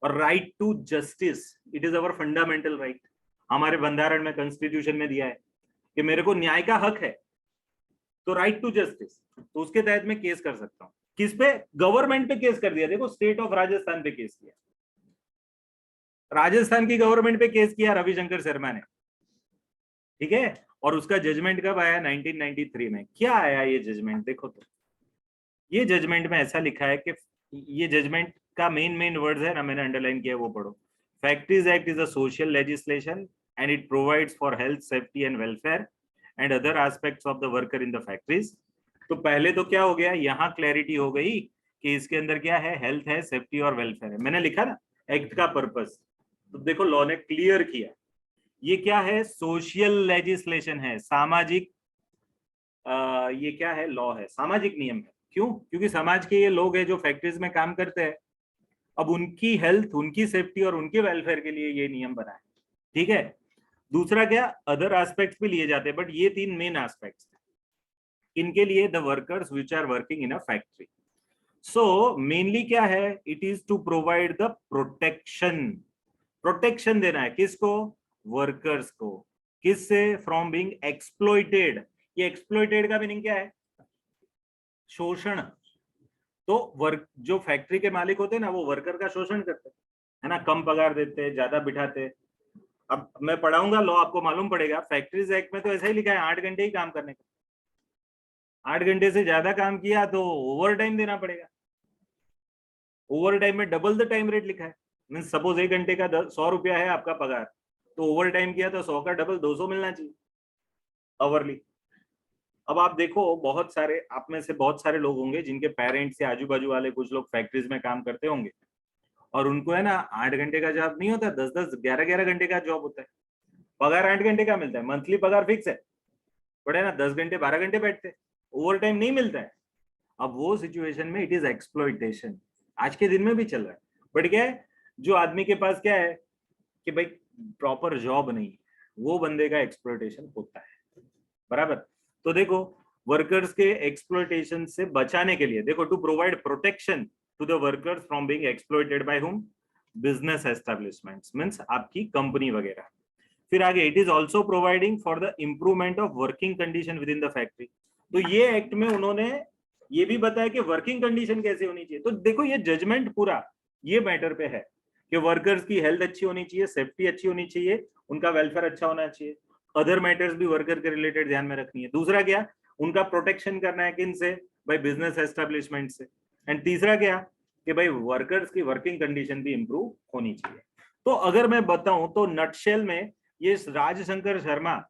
और right to justice, it is our fundamental right. हमारे बंधारण में, कॉन्स्टिट्यूशन में दिया है कि मेरे को न्याय का हक है, तो राइट टू जस्टिस, तो उसके तहत मैं केस कर सकता हूँ। किस पे? गवर्नमेंट पे केस कर दिया। देखो, स्टेट ऑफ राजस्थान पे केस किया, राजस्थान की गवर्नमेंट पे केस किया रविशंकर शर्मा ने। ठीक है, और उसका जजमेंट कब आया? 1993 में। क्या आया ये जजमेंट? देखो तो ये जजमेंट में ऐसा लिखा है कि ये जजमेंट का मेन वर्ड्स है ना, मैंने अंडरलाइन किया, वो पढ़ो। Factories act is a social legislation and it provides for health, safety and welfare and other aspects of the worker in the factories. तो पहले तो क्या हो गया, यहाँ क्लैरिटी हो गई कि इसके अंदर क्या है, हेल्थ है, सेफ्टी और वेलफेयर है। मैंने लिखा ना एक्ट का पर्पस, तो देखो लॉ ने क्लियर किया, ये क्या है, सोशल लेजिस्लेशन है, सामाजिक ये क्या है, लॉ है, सामाजिक नियम है। क्यों? क्योंकि समाज के ये लोग हैं जो फैक्ट्रीज में काम करते हैं, अब उनकी हेल्थ, उनकी सेफ्टी और उनके वेलफेयर के लिए ये नियम बना है। ठीक है, दूसरा क्या, अदर एस्पेक्ट्स भी लिए जाते हैं, बट ये 3 मेन एस्पेक्ट्स इनके लिए, the workers which are working in a factory. So mainly क्या है, it is to provide the protection, protection देना है किसको, वर्कर्स को, किससे, फ्रॉम बीइंग एक्सप्लॉइटेड। ये एक्सप्लॉइटेड का मीनिंग क्या है, शोषण। तो वर्क, जो फैक्ट्री के मालिक होते हैं ना, वो वर्कर का शोषण करते हैं, है ना, कम पगार देते हैं, ज्यादा बिठाते हैं। अब मैं पढ़ाऊंगा लॉ, आपको मालूम पड़ेगा, फैक्ट्रीज एक्ट में तो ऐसा ही लिखा है 8 घंटे ही काम करने का, 8 घंटे से ज्यादा काम किया तो ओवर टाइम देना पड़ेगा। ओवर टाइम में डबल द टाइम रेट लिखा है, मीन सपोज 1 घंटे का 100 रुपया है आपका पगार, तो ओवर टाइम किया तो 100 का डबल 200 मिलना चाहिए अवरली। अब आप देखो, बहुत सारे आप में से बहुत सारे लोग होंगे जिनके पेरेंट्स या आजू बाजू वाले कुछ लोग फैक्ट्रीज में काम करते होंगे, और उनको है ना 8 घंटे का जॉब नहीं होता, 10-10 11-11 घंटे का जॉब होता है, पगार 8 घंटे का मिलता है, मंथली पगार फिक्स है, बट है ना 10 घंटे 12 घंटे बैठते, ओवर टाइम नहीं मिलता है। अब वो सिचुएशन में इट इज एक्सप्लॉइटेशन, आज के दिन में भी चल रहा है। बट क्या है, जो आदमी के पास क्या है कि भाई प्रॉपर जॉब नहीं, वो बंदे का एक्सप्लॉइटेशन होता है, बराबर। तो देखो, वर्कर्स के एक्सप्लॉइटेशन से बचाने के लिए, देखो, to provide protection to the workers from being exploited by whom, business establishments, means आपकी कंपनी वगैरह। फिर आगे, it is also providing for the improvement of working condition within the factory. तो ये एक्ट में उन्होंने ये भी बताया कि वर्किंग कंडीशन कैसे होनी चाहिए। तो देखो, ये जजमेंट पूरा ये मैटर पे है कि वर्कर्स की हेल्थ अच्छी होनी चाहिए, सेफ्टी अच्छी होनी चाहिए, उनका वेलफेयर अच्छा होना चाहिए, अदर मैटर्स भी वर्कर के रिलेटेड ध्यान में रखनी है। दूसरा क्या, उनका प्रोटेक्शन करना है, किन से, भाई बिजनेस एस्टेब्लिशमेंट से। एंड तीसरा क्या, कि भाई वर्कर्स की वर्किंग कंडीशन भी इंप्रूव होनी चाहिए। तो अगर मैं बताऊं तो नटशेल में ये राजशंकर शर्मा,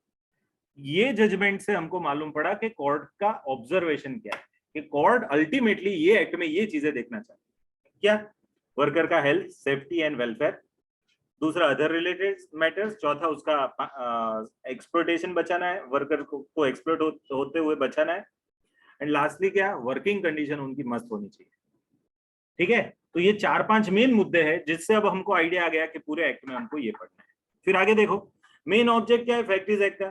ये जजमेंट से हमको मालूम पड़ा कि कोर्ट का ऑब्जर्वेशन क्या है, कि कोर्ट अल्टीमेटली ये एक्ट में ये चीजें देखना चाहती है, क्या, वर्कर का हेल्थ, सेफ्टी एंड वेलफेयर, दूसरा अदर रिलेटेड मैटर्स, चौथा उसका एक्सप्लॉइटेशन बचाना है, वर्कर को एक्सप्लॉइट होते हुए बचाना है, एंड लास्टली क्या, वर्किंग कंडीशन उनकी मस्त होनी चाहिए। ठीक है, तो ये 4-5 मेन मुद्दे हैं जिससे अब हमको आइडिया आ गया कि पूरे एक्ट में हमको ये पढ़ना है। फिर आगे देखो, मेन ऑब्जेक्ट क्या है फैक्ट्रीज एक्ट का,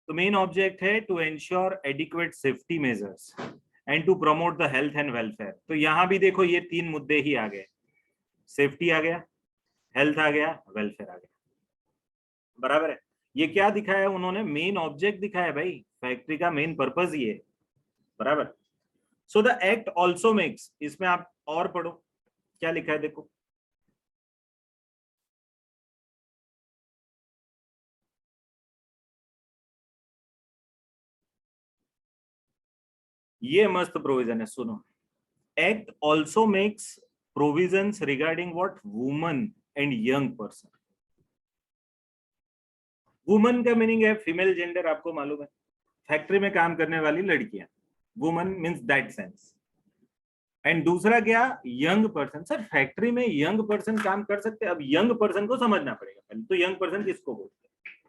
तो मेन ऑब्जेक्ट है to ensure adequate safety measures and to promote the health and welfare. तो यहां भी देखो, ये 3 मुद्दे ही आ गए, सेफ्टी आ गया, हेल्थ आ गया, वेलफेयर आ गया, बराबर है। ये क्या दिखाया है उन्होंने, मेन ऑब्जेक्ट दिखाया है भाई, फैक्ट्री का मेन पर्पज ये है, बराबर। So the act also makes, इसमें आप और पढ़ो क्या लिखा है, देखो, ये मस्त प्रोविजन है, सुनो। Act also makes provisions regarding what, woman and young person. Woman का मीनिंग है फीमेल जेंडर, आपको मालूम है, फैक्ट्री में काम करने वाली लड़कियां, woman means that sense. And दूसरा क्या, यंग पर्सन। सर फैक्ट्री में यंग पर्सन काम कर सकते हैं? अब यंग पर्सन को समझना पड़ेगा पहले तो, यंग पर्सन किसको बोलते हैं।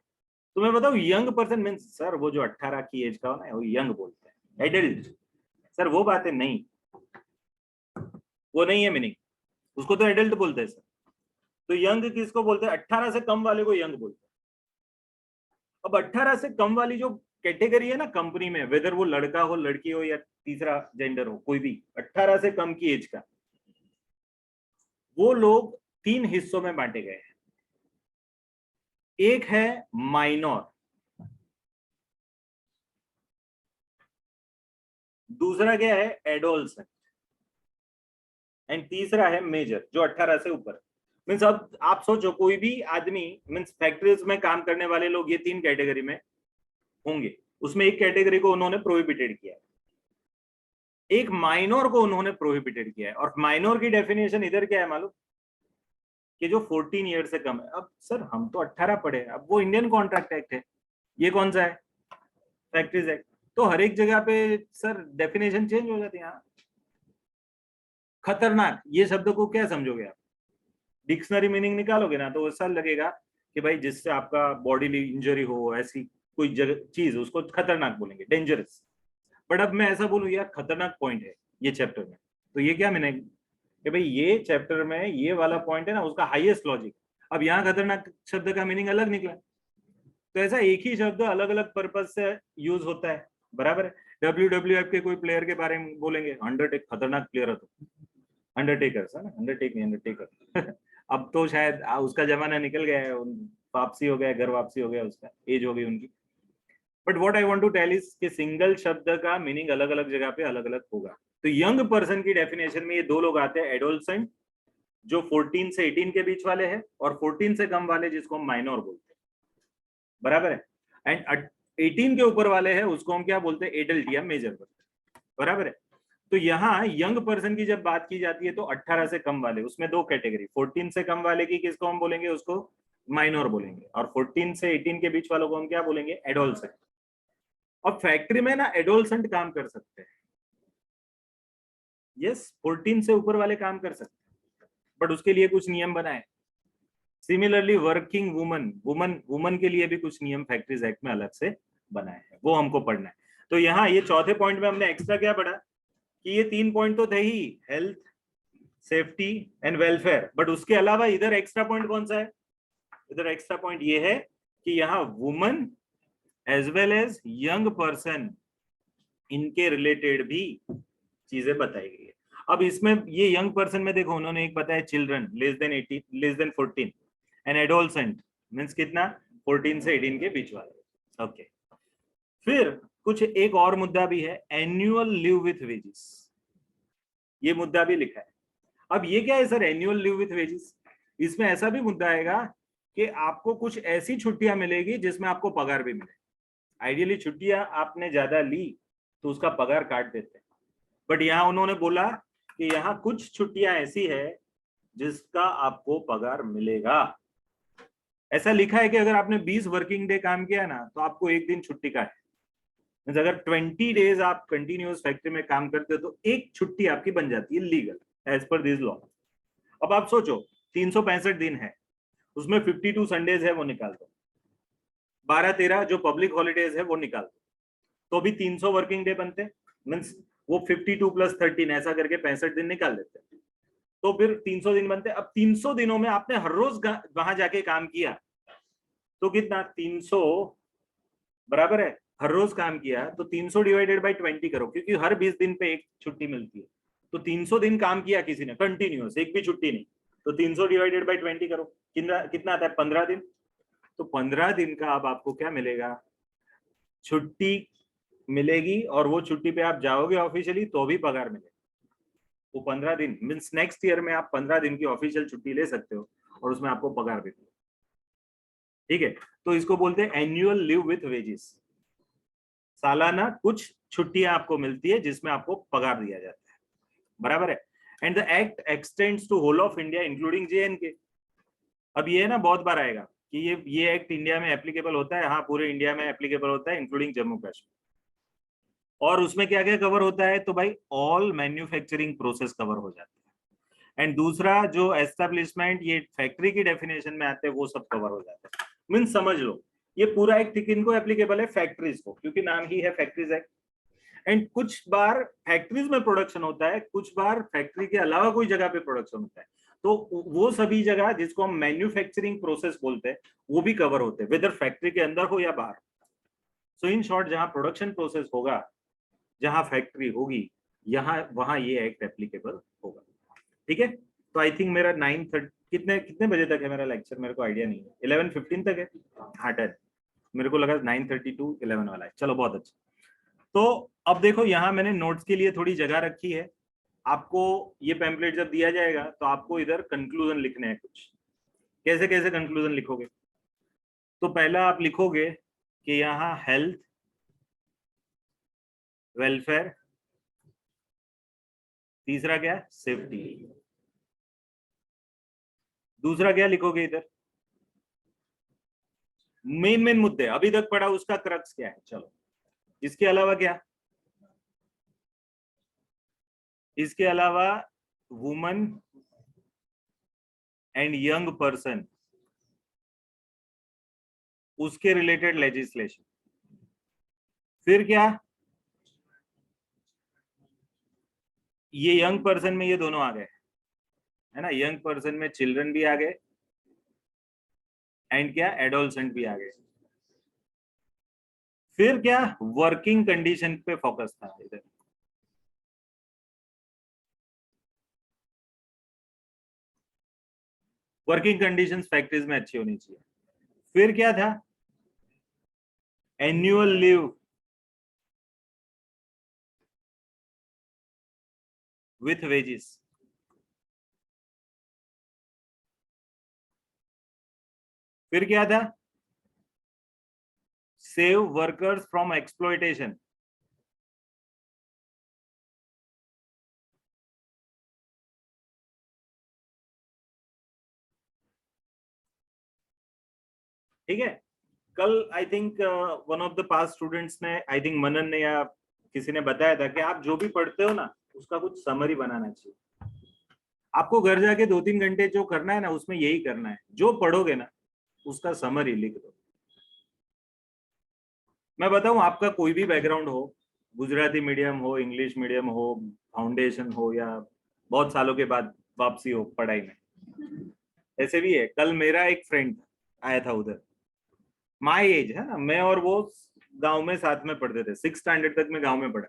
तो मैं बताऊं, यंग पर्सन मीन्स सर वो जो 18 की एज का हो ना, वो यंग बोलते हैं, एडल्ट। सर वो बातें नहीं, वो नहीं है मीनिंग, उसको तो एडल्ट बोलते हैं सर। तो यंग किसको बोलते हैं, 18 से कम वाले को यंग बोलते हैं। अब 18 से कम वाली जो कैटेगरी है ना कंपनी में, वेदर वो लड़का हो, लड़की हो, या तीसरा जेंडर हो, कोई भी 18 से कम की एज का, वो लोग 3 हिस्सों में बांटे गए हैं। एक है माइनर, दूसरा क्या है एडोल्सेंट, एंड तीसरा है मेजर जो 18 से ऊपर। मीन्स अब आप सोचो, कोई भी आदमी, मीन्स फैक्ट्रीज में काम करने वाले लोग ये 3 कैटेगरी में होंगे, उसमें एक कैटेगरी को उन्होंने प्रोहिबिटेड किया है, एक माइनर को उन्होंने प्रोहिबिटेड किया है। और माइनर की डेफिनेशन इधर क्या है मालूम, कि जो 14 ईयर से कम है। अब सर हम तो 18 पढ़े, अब वो इंडियन कॉन्ट्रैक्ट एक्ट है, ये कौन सा है, फैक्ट्रीज एक्ट। तो हर एक जगह पे सर डेफिनेशन चेंज हो जाती है। हाँ, खतरनाक, ये शब्द को क्या समझोगे आप, डिक्शनरी मीनिंग निकालोगे ना तो ऐसा लगेगा कि भाई जिससे आपका बॉडीली इंजरी हो, ऐसी कोई जगह चीज, उसको खतरनाक बोलेंगे, डेंजरस। बट अब मैं ऐसा बोलूं यार खतरनाक पॉइंट है ये चैप्टर में, तो ये क्या मीनिंग, कि भाई ये चैप्टर में ये वाला पॉइंट है ना, उसका हाईएस्ट लॉजिक। अब यहाँ खतरनाक शब्द का मीनिंग अलग निकला, तो ऐसा एक ही शब्द अलग अलग पर्पज से यूज होता है, बराबर है। WWF के कोई प्लेयर के बारे में बोलेंगे, अंडरटेक खतरनाक प्लेयर है, तो अंडरटेकर है ना, अंडरटेक नहीं अंडरटेकर अब तो शायद उसका जमाना निकल गया है, वापसी हो गया, घर वापसी हो गया, उसका एज हो गई उनकी। But what I want to tell is कि सिंगल शब्द का मीनिंग अलग अलग जगह पे अलग अलग होगा। तो यंग पर्सन की डेफिनेशन में ये दो लोग आते हैं, एडोलसेंट जो 14 से 18 के बीच वाले हैं, और 14 से कम वाले जिसको हम माइनर बोलते हैं, बराबर है। एंड 18 के ऊपर वाले हैं उसको हम क्या बोलते हैं, एडल्ट या मेजर बोलते हैं, बराबर है। तो यहाँ यंग पर्सन की जब बात की जाती है तो 18 से कम वाले, उसमें दो कैटेगरी, 14 से कम वाले की किसको हम बोलेंगे, उसको माइनर बोलेंगे, और 14 से 18 के बीच वालों को हम क्या बोलेंगे, एडोलसेंट। और फैक्ट्री में ना एडोलसेंट काम कर सकते हैं, यस 14 से ऊपर वाले काम कर सकते हैं, बट उसके लिए कुछ नियम बनाए। सिमिलरली वर्किंग वुमन, वुमन के लिए भी कुछ नियम फैक्ट्रीज एक्ट में अलग से बनाए हैं, वो हमको पढ़ना है। तो यहाँ ये चौथे पॉइंट में हमने एक्स्ट्रा क्या पढ़ा कि ये 3 पॉइंट तो थे ही, health, safety and welfare, but उसके अलावा इधर एक्स्ट्रा पॉइंट कौन सा है, इधर एक्स्ट्रा पॉइंट ये है कि यहाँ woman as well as young person, इनके रिलेटेड भी चीजें बताई गई है। अब इसमें ये यंग पर्सन में देखो उन्होंने एक बताया children less than 18 less than 14, and adolescent means कितना, 14 से 18 के बीच वाले, ओके। फिर कुछ एक और मुद्दा भी है, एनुअल लीव विथ वेजेस, ये मुद्दा भी लिखा है। अब ये क्या है sir, annual leave with wages, इसमें ऐसा भी मुद्दा आएगा कि आपको कुछ ऐसी छुट्टियां मिलेगी जिसमें आपको पगार भी मिले। आइडियली छुट्टियां आपने ज्यादा ली तो उसका पगार काट देते हैं, बट यहां उन्होंने बोला कि यहाँ कुछ छुट्टियां ऐसी है जिसका आपको पगार मिलेगा। ऐसा लिखा है कि अगर आपने 20 वर्किंग डे काम किया ना तो आपको एक दिन छुट्टी का है, अगर 20 डेज आप कंटिन्यूअस फैक्ट्री में काम करते हो तो एक छुट्टी आपकी बन जाती है legal age per this law. अब आप सोचो 365 दिन है, उसमें 52 संडेज है वो निकाल दो, 12-13 जो पब्लिक हॉलीडेज है वो निकाल दो, तो भी 300 वर्किंग डे बनते, मीन्स वो 52 + 13 ऐसा करके 65 दिन निकाल देते हैं, तो फिर 300 दिन बनते। अब 300 दिनों में आपने हर रोज वहां जाके काम किया तो कितना, 300 बराबर है, हर रोज काम किया तो 300 डिवाइडेड बाय 20 करो, क्योंकि हर 20 दिन पे एक छुट्टी मिलती है, तो 300 दिन काम किया किसी ने कंटिन्यूअस, एक भी छुट्टी नहीं, तो 300 डिवाइडेड बाय 20 करो, कितना आता है, 15 दिन। तो 15 दिन का अब आपको क्या मिलेगा, छुट्टी मिलेगी, और वो छुट्टी पे आप जाओगे ऑफिशियली तो भी पगार मिलेगा। वो 15 दिन मीन्स नेक्स्ट ईयर में आप 15 दिन की ऑफिशियल छुट्टी ले सकते हो और उसमें आपको पगार भी मिलेगा, ठीक है। तो इसको बोलते हैं एनुअल लीव विथ वेजेस, सालाना कुछ छुट्टियां आपको मिलती है जिसमें आपको पगार दिया जाता है, बराबर है। And the act extends to whole of India including JNK। अब ये ना बहुत बार आएगा कि ये एक्ट इंडिया में एप्लीकेबल होता है, हाँ पूरे इंडिया में एप्लीकेबल होता है इंक्लूडिंग जम्मू कश्मीर। और उसमें क्या क्या कवर होता है, तो भाई ऑल मैन्युफैक्चरिंग प्रोसेस कवर हो जाता है, एंड दूसरा जो एस्टेब्लिशमेंट ये फैक्ट्री की डेफिनेशन में आते हैं वो सब कवर हो जाता है। मीन्स समझ लो ये पूरा एक किन को एप्लीकेबल है, फैक्ट्रीज को, क्योंकि नाम ही है फैक्ट्रीज एक्ट। एंड कुछ बार फैक्ट्रीज में प्रोडक्शन होता है, कुछ बार फैक्ट्री के अलावा कोई जगह पे प्रोडक्शन होता है, तो वो सभी जगह जिसको हम मैन्युफैक्चरिंग प्रोसेस बोलते हैं वो भी कवर होते हैं, वेदर फैक्ट्री के अंदर हो या बाहर। सो इन शॉर्ट जहां प्रोडक्शन प्रोसेस होगा, जहां फैक्ट्री होगी, यहाँ वहां ये एक्ट एप्लीकेबल होगा, ठीक है। तो आई थिंक मेरा 9:30 कितने कितने बजे तक है मेरा लेक्चर, मेरे को आइडिया नहीं है, 11:15 तक है, हाँ 10, मेरे को लगा 9:30 to 11 वाला है, चलो बहुत अच्छा। तो अब देखो यहाँ मैंने नोट्स के लिए थोड़ी जगह रखी है, आपको ये पैम्पलेट जब दिया जाएगा तो आपको इधर कंक्लूजन लिखने हैं कुछ। कैसे कैसे कंक्लूजन लिखोगे, तो पहला आप लिखोगे कि यहाँ हेल्थ, वेलफेयर, तीसरा क्या, सेफ्टी, दूसरा क्या लिखोगे इधर, मेन मुद्दे अभी तक पढ़ा उसका क्रक्स क्या है, चलो। इसके अलावा क्या, इसके अलावा वुमन एंड यंग पर्सन, उसके रिलेटेड लेजिस्लेशन। फिर क्या, ये यंग पर्सन में ये दोनों आ गए, है ना, यंग पर्सन में चिल्ड्रन भी आ गए एंड क्या, एडोलसेंट भी आ गए। फिर क्या वर्किंग कंडीशन पे फोकस था इधर, वर्किंग कंडीशंस फैक्ट्रीज में अच्छी होनी चाहिए। फिर क्या था, एनुअल लीव विथ वेजेस। फिर क्या था, सेव वर्कर्स फ्रॉम एक्सप्लॉयटेशन। ठीक है, कल I think one of the pass students ने, आई थिंक मनन ने या किसी ने बताया था कि आप जो भी पढ़ते हो ना उसका कुछ समरी बनाना चाहिए। आपको घर जाके 2-3 घंटे जो करना है ना उसमें यही करना है, जो पढ़ोगे ना उसका समरी लिख दो। मैं बताऊं, आपका कोई भी बैकग्राउंड हो, गुजराती मीडियम हो, इंग्लिश मीडियम हो, फाउंडेशन हो, या बहुत सालों के बाद वापसी हो पढ़ाई में, ऐसे भी है। कल मेरा एक फ्रेंड आया था उधर, माई एज है ना, मैं और वो गांव में साथ में पढ़ते थे, 6 स्टैंडर्ड तक मैं गांव में पढ़ा।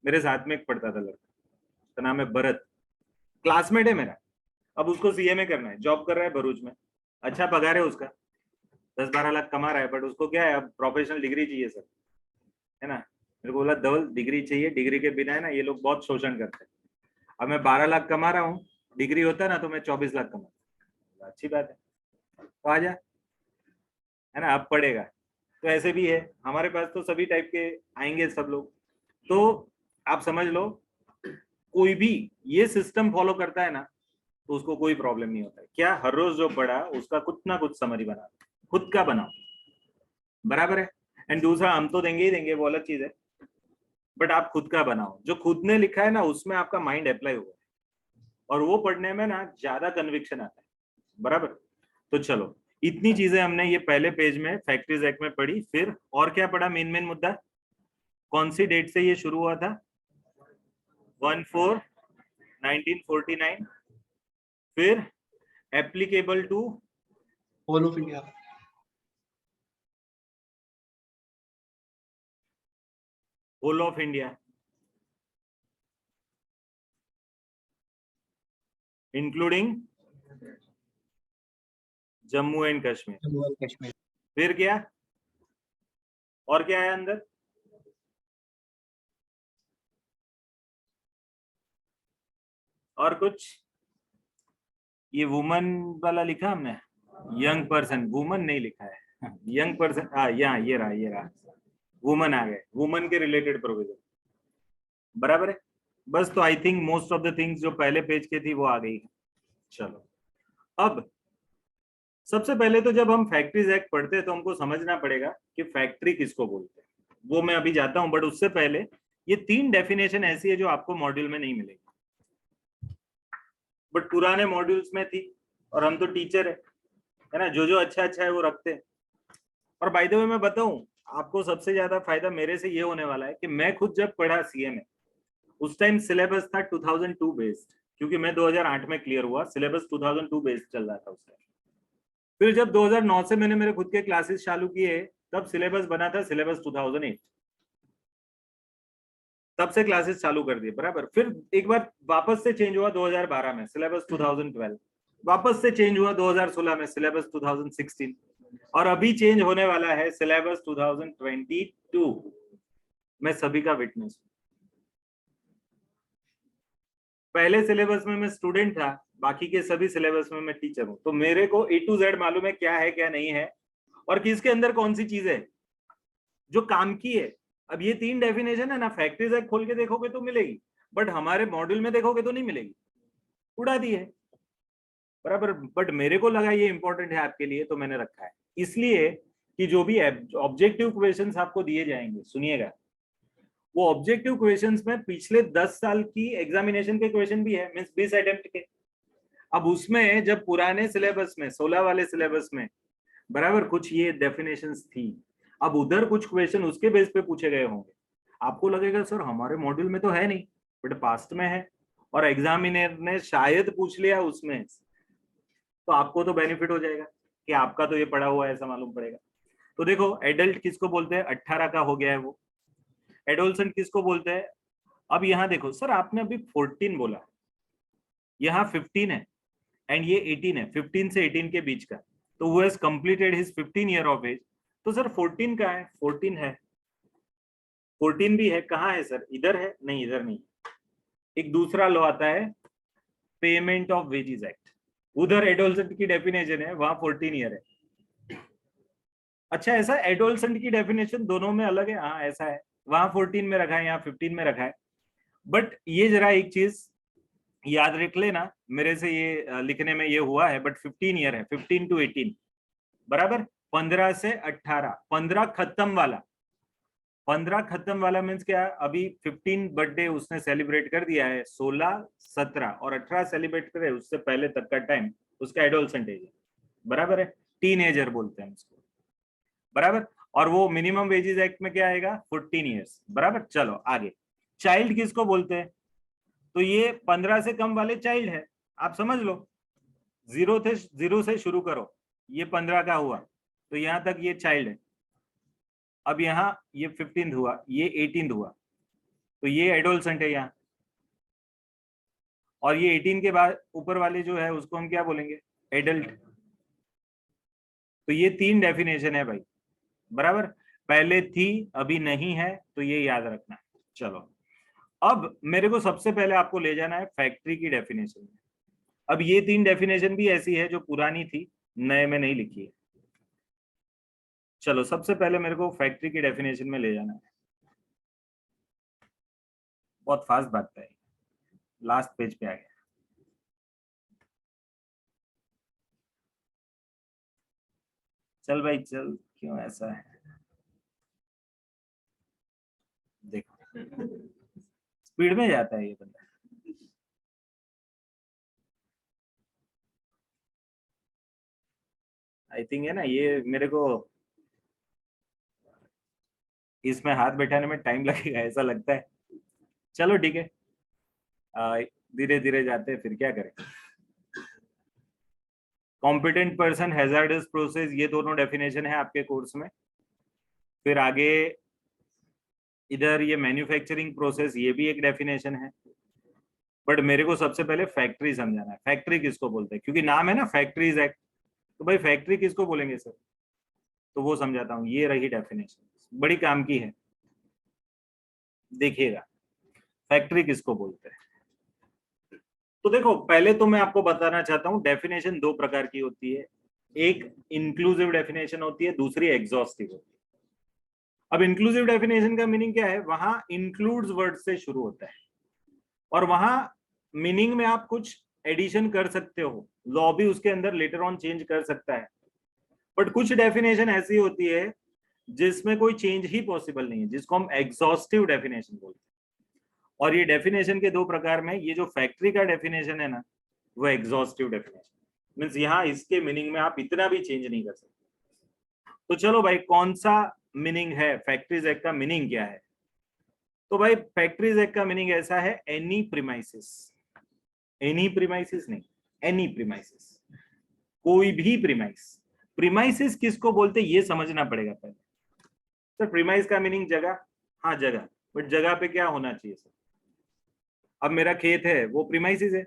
मेरे साथ में एक पढ़ता था लड़का, उसका नाम है भरत, क्लासमेट है मेरा। अब उसको सीएमए करना है, जॉब कर रहा है भरूच में, अच्छा पगार है उसका, 10-12 लाख कमा रहा है। बट उसको क्या है, अब प्रोफेशनल डिग्री चाहिए सर, है ना। मेरे को बोला धवल डिग्री चाहिए, डिग्री के बिना है ना ये लोग बहुत शोषण करते हैं। अब मैं 12 लाख कमा रहा हूँ, डिग्री होता ना तो मैं 24 लाख कमा। अच्छी बात है, तो आ जा, है ना, अब पढ़ेगा। तो ऐसे भी है, हमारे पास तो सभी टाइप के आएंगे सब लोग। तो आप समझ लो, कोई भी ये सिस्टम फॉलो करता है ना तो उसको कोई प्रॉब्लम नहीं होता है। क्या, हर रोज जो पढ़ा उसका कुछ ना कुछ समरी बना, खुद का बनाओ, बराबर है। एंड दूसरा, हम तो देंगे ही देंगे, वो अलग चीज है, बट आप खुद का बनाओ, जो खुद ने लिखा है ना उसमें आपका माइंड अप्लाई हुआ है, और वो पढ़ने में ना ज्यादा कन्विक्शन आता है, बराबर। तो चलो, इतनी चीजें हमने ये पहले पेज में फैक्ट्रीज एक्ट में पढ़ी। फिर और क्या पढ़ा, मेन मेन मुद्दा, कौन सी डेट से ये शुरू हुआ था, 1/4/1949। फिर applicable to whole of India, whole of India, including Jammu and Kashmir. Jammu and Kashmir. फिर क्या, और क्या है अंदर, और कुछ, ये वुमन वाला लिखा हमने, यंग पर्सन, वुमन नहीं लिखा है, यंग पर्सन, यहाँ ये रहा, वुमन आ गए, वुमन के रिलेटेड प्रोविजन, बराबर है। बस, तो I think most of the things जो पहले पेज के थी वो आ गई। चलो, अब सबसे पहले तो जब हम फैक्ट्रीज एक्ट पढ़ते हैं तो हमको समझना पड़ेगा कि फैक्ट्री किसको बोलते हैं, वो मैं अभी जाता हूं। बट उससे पहले ये 3 डेफिनेशन ऐसी है जो आपको मॉड्यूल में नहीं मिलेगी, बट पुराने मॉड्यूल्स में थी, और हम तो टीचर है ना, जो जो अच्छा अच्छा है वो रखते हैं। और बाय द वे मैं बताऊं, आपको सबसे ज्यादा फायदा मेरे से ये होने वाला है कि मैं खुद जब पढ़ा सीएमए, उस टाइम सिलेबस था 2002 बेस्ड, क्योंकि मैं 2008 में क्लियर हुआ, सिलेबस 2002 बेस्ड चल रहा था उस टाइम। फिर जब 2009 से मैंने मेरे खुद के क्लासेस चालू किए, तब सिलेबस बना था सिलेबस 2008, तब से क्लासेस चालू कर दिए, बराबर। फिर एक बार वापस से चेंज हुआ 2012 में, सिलेबस 2012, वापस से चेंज हुआ 2016 में, सिलेबस 2016, और अभी चेंज होने वाला है सिलेबस 2022। मैं सभी का विटनेस हूं। पहले सिलेबस में मैं स्टूडेंट था, बाकी के सभी सिलेबस में मैं टीचर हूं, तो मेरे को A to Z मालूम है क्या है क्या नहीं है, और किसके अंदर कौन सी चीज है जो काम की है। अब ये 3 डेफिनेशन है ना, फैक्ट्रीज एक्ट खोल के देखोगे तो मिलेगी, बट हमारे मॉड्यूल में देखोगे तो नहीं मिलेगी, उड़ा दी है, बराबर। बट मेरे को लगा ये इंपॉर्टेंट है आपके लिए, तो मैंने रखा है। इसलिए कि जो भी ऑब्जेक्टिव क्वेश्चंस आपको दिए जाएंगे, सुनिएगा, वो ऑब्जेक्टिव क्वेश्चंस में पिछले 10 साल की एग्जामिनेशन के क्वेश्चन भी है, मींस 20 अटेम्प्ट के। अब उसमें जब पुराने सिलेबस में, 16 वाले सिलेबस में, बराबर, कुछ ये डेफिनेशंस थी, अब उधर कुछ क्वेश्चन उसके बेस पे पूछे गए होंगे। आपको लगेगा सर हमारे मॉड्यूल में तो है नहीं, बट पास्ट में है, और एग्जामिनर ने शायद पूछ लिया उसमें, तो आपको तो बेनिफिट हो जाएगा कि आपका तो ये पढ़ा हुआ है, ऐसा मालूम पड़ेगा। तो देखो एडल्ट किसको बोलते हैं, 18 का हो गया है वो। एडोलसेंट किसको बोलते हैं, अब यहाँ देखो सर आपने अभी 14 बोला, यहाँ 15 है एंड ये 18 है, 15 से 18 के बीच का, तो वो has completed his 15 year of age. तो सर 14 का है, 14 है, 14 भी है, कहाँ है सर, इधर है, नहीं इधर नहीं। एक दूसरा लॉ आता है पेमेंट ऑफ वेजेस एक्ट, उधर एडोलसेंट की डेफिनेशन है, वहां 14 ईयर है। अच्छा ऐसा एडोलसेंट की डेफिनेशन दोनों में अलग है, हाँ ऐसा है, वहां 14 में रखा है, यहाँ 15 में रखा है। बट ये जरा एक चीज याद रख लेना, मेरे से ये लिखने में ये हुआ है, बट 15 ईयर है, 15 to 18 बराबर, 15 से 18, 15 खत्म वाला, 15 खत्म वाला मीन्स क्या, अभी 15 बर्थडे उसने सेलिब्रेट कर दिया है, 16, 17 और 18 सेलिब्रेट करे, उससे पहले तक का टाइम उसका एडोलसेंट एज है, बराबर है, टीनेजर बोलते हैं उसको, बराबर। और वो मिनिमम वेजेस एक्ट में क्या आएगा, 14 ईयर्स, बराबर। चलो आगे, चाइल्ड किसको बोलते हैं, तो ये 15 से कम वाले चाइल्ड है, आप समझ लो, 0 से शुरू करो, ये 15 का हुआ तो यहां तक ये चाइल्ड है। अब यहाँ ये 15 हुआ, ये 18 हुआ, तो ये एडोलसेंट है यहाँ। और ये 18 के बाद ऊपर वाले जो है उसको हम क्या बोलेंगे, एडल्ट। तो ये 3 डेफिनेशन है भाई, बराबर, पहले थी अभी नहीं है, तो ये याद रखना है। चलो अब मेरे को सबसे पहले आपको ले जाना है फैक्ट्री की डेफिनेशन में। अब ये 3 डेफिनेशन भी ऐसी है जो पुरानी थी, नए में नहीं लिखी है। चलो सबसे पहले मेरे को फैक्ट्री की डेफिनेशन में ले जाना है, बहुत फास्ट भागता है, लास्ट पेज पे आ गया। चल भाई चल, क्यों ऐसा है, देखो स्पीड में जाता है ये बंदा। आई थिंक है ना, ये मेरे को इसमें हाथ बैठाने में टाइम लगेगा ऐसा लगता है। चलो ठीक है, धीरे धीरे जाते हैं, फिर क्या करें। कॉम्पिटेंट पर्सन, हैजार्डस प्रोसेस, ये दोनों डेफिनेशन है आपके कोर्स में। फिर आगे इधर ये मैन्युफैक्चरिंग प्रोसेस, ये भी एक डेफिनेशन है। बट मेरे को सबसे पहले फैक्ट्री समझाना है, फैक्ट्री किसको बोलते हैं, क्योंकि नाम है ना फैक्ट्रीज एक्ट, तो भाई फैक्ट्री किसको बोलेंगे सर, तो वो समझाता हूँ। ये रही डेफिनेशन, बड़ी काम की है, देखिएगा फैक्ट्री किसको बोलते हैं। तो देखो पहले तो मैं आपको बताना चाहता हूँ, डेफिनेशन 2 प्रकार की होती है, एक इंक्लूसिव डेफिनेशन होती है, दूसरी एग्जॉस्टिव होती है। अब इंक्लूसिव डेफिनेशन का मीनिंग क्या है, वहां इंक्लूड्स वर्ड से शुरू होता है, और वहां मीनिंग में आप कुछ एडिशन कर सकते हो, लॉ भी उसके अंदर लेटर ऑन चेंज कर सकता है। बट कुछ डेफिनेशन ऐसी होती है जिसमें कोई चेंज ही पॉसिबल नहीं है, जिसको हम एग्जॉस्टिव डेफिनेशन बोलते हैं। और ये डेफिनेशन के 2 प्रकार में, ये जो फैक्ट्री का डेफिनेशन है ना, वो एग्जॉस्टिव डेफिनेशन मीन्स यहाँ इसके मीनिंग में आप इतना भी चेंज नहीं कर सकते। तो चलो भाई, कौन सा मीनिंग है फैक्ट्रीज एक्ट का, मीनिंग क्या है, तो भाई फैक्ट्रीज एक्ट का मीनिंग ऐसा है, एनी प्रीमाइसिस, एनी प्रीमाइसिस नहीं, एनी प्रीमाइसिस, कोई भी प्रीमाइस। प्रीमाइसिस किसको बोलते ये समझना पड़ेगा पहले। सर प्रीमाइस का मीनिंग जगह, हाँ जगह, बट जगह पे क्या होना चाहिए सर, अब मेरा खेत है वो प्रीमाइसिस है,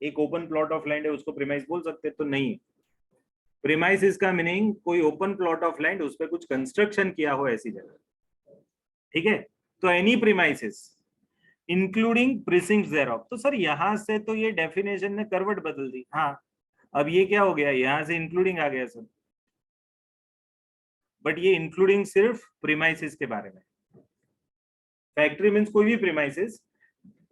एक ओपन प्लॉट ऑफ लैंड है उसको प्रीमाइस बोल सकते, तो नहीं। प्रीमाइसिस का मीनिंग कोई ओपन प्लॉट ऑफ लैंड, उस पर कुछ कंस्ट्रक्शन किया हो ऐसी जगह, ठीक है। तो एनी प्रीमाइसिस इंक्लूडिंग प्रीसिंक्ट्स देयरऑफ। तो सर यहां से तो ये डेफिनेशन ने करवट बदल दी, हाँ अब ये क्या हो गया, यहां से इंक्लूडिंग आ गया सर, बट ये इंक्लूडिंग सिर्फ प्रीमाइसिस के बारे में। फैक्ट्री मीन्स कोई भी प्रीमाइसिस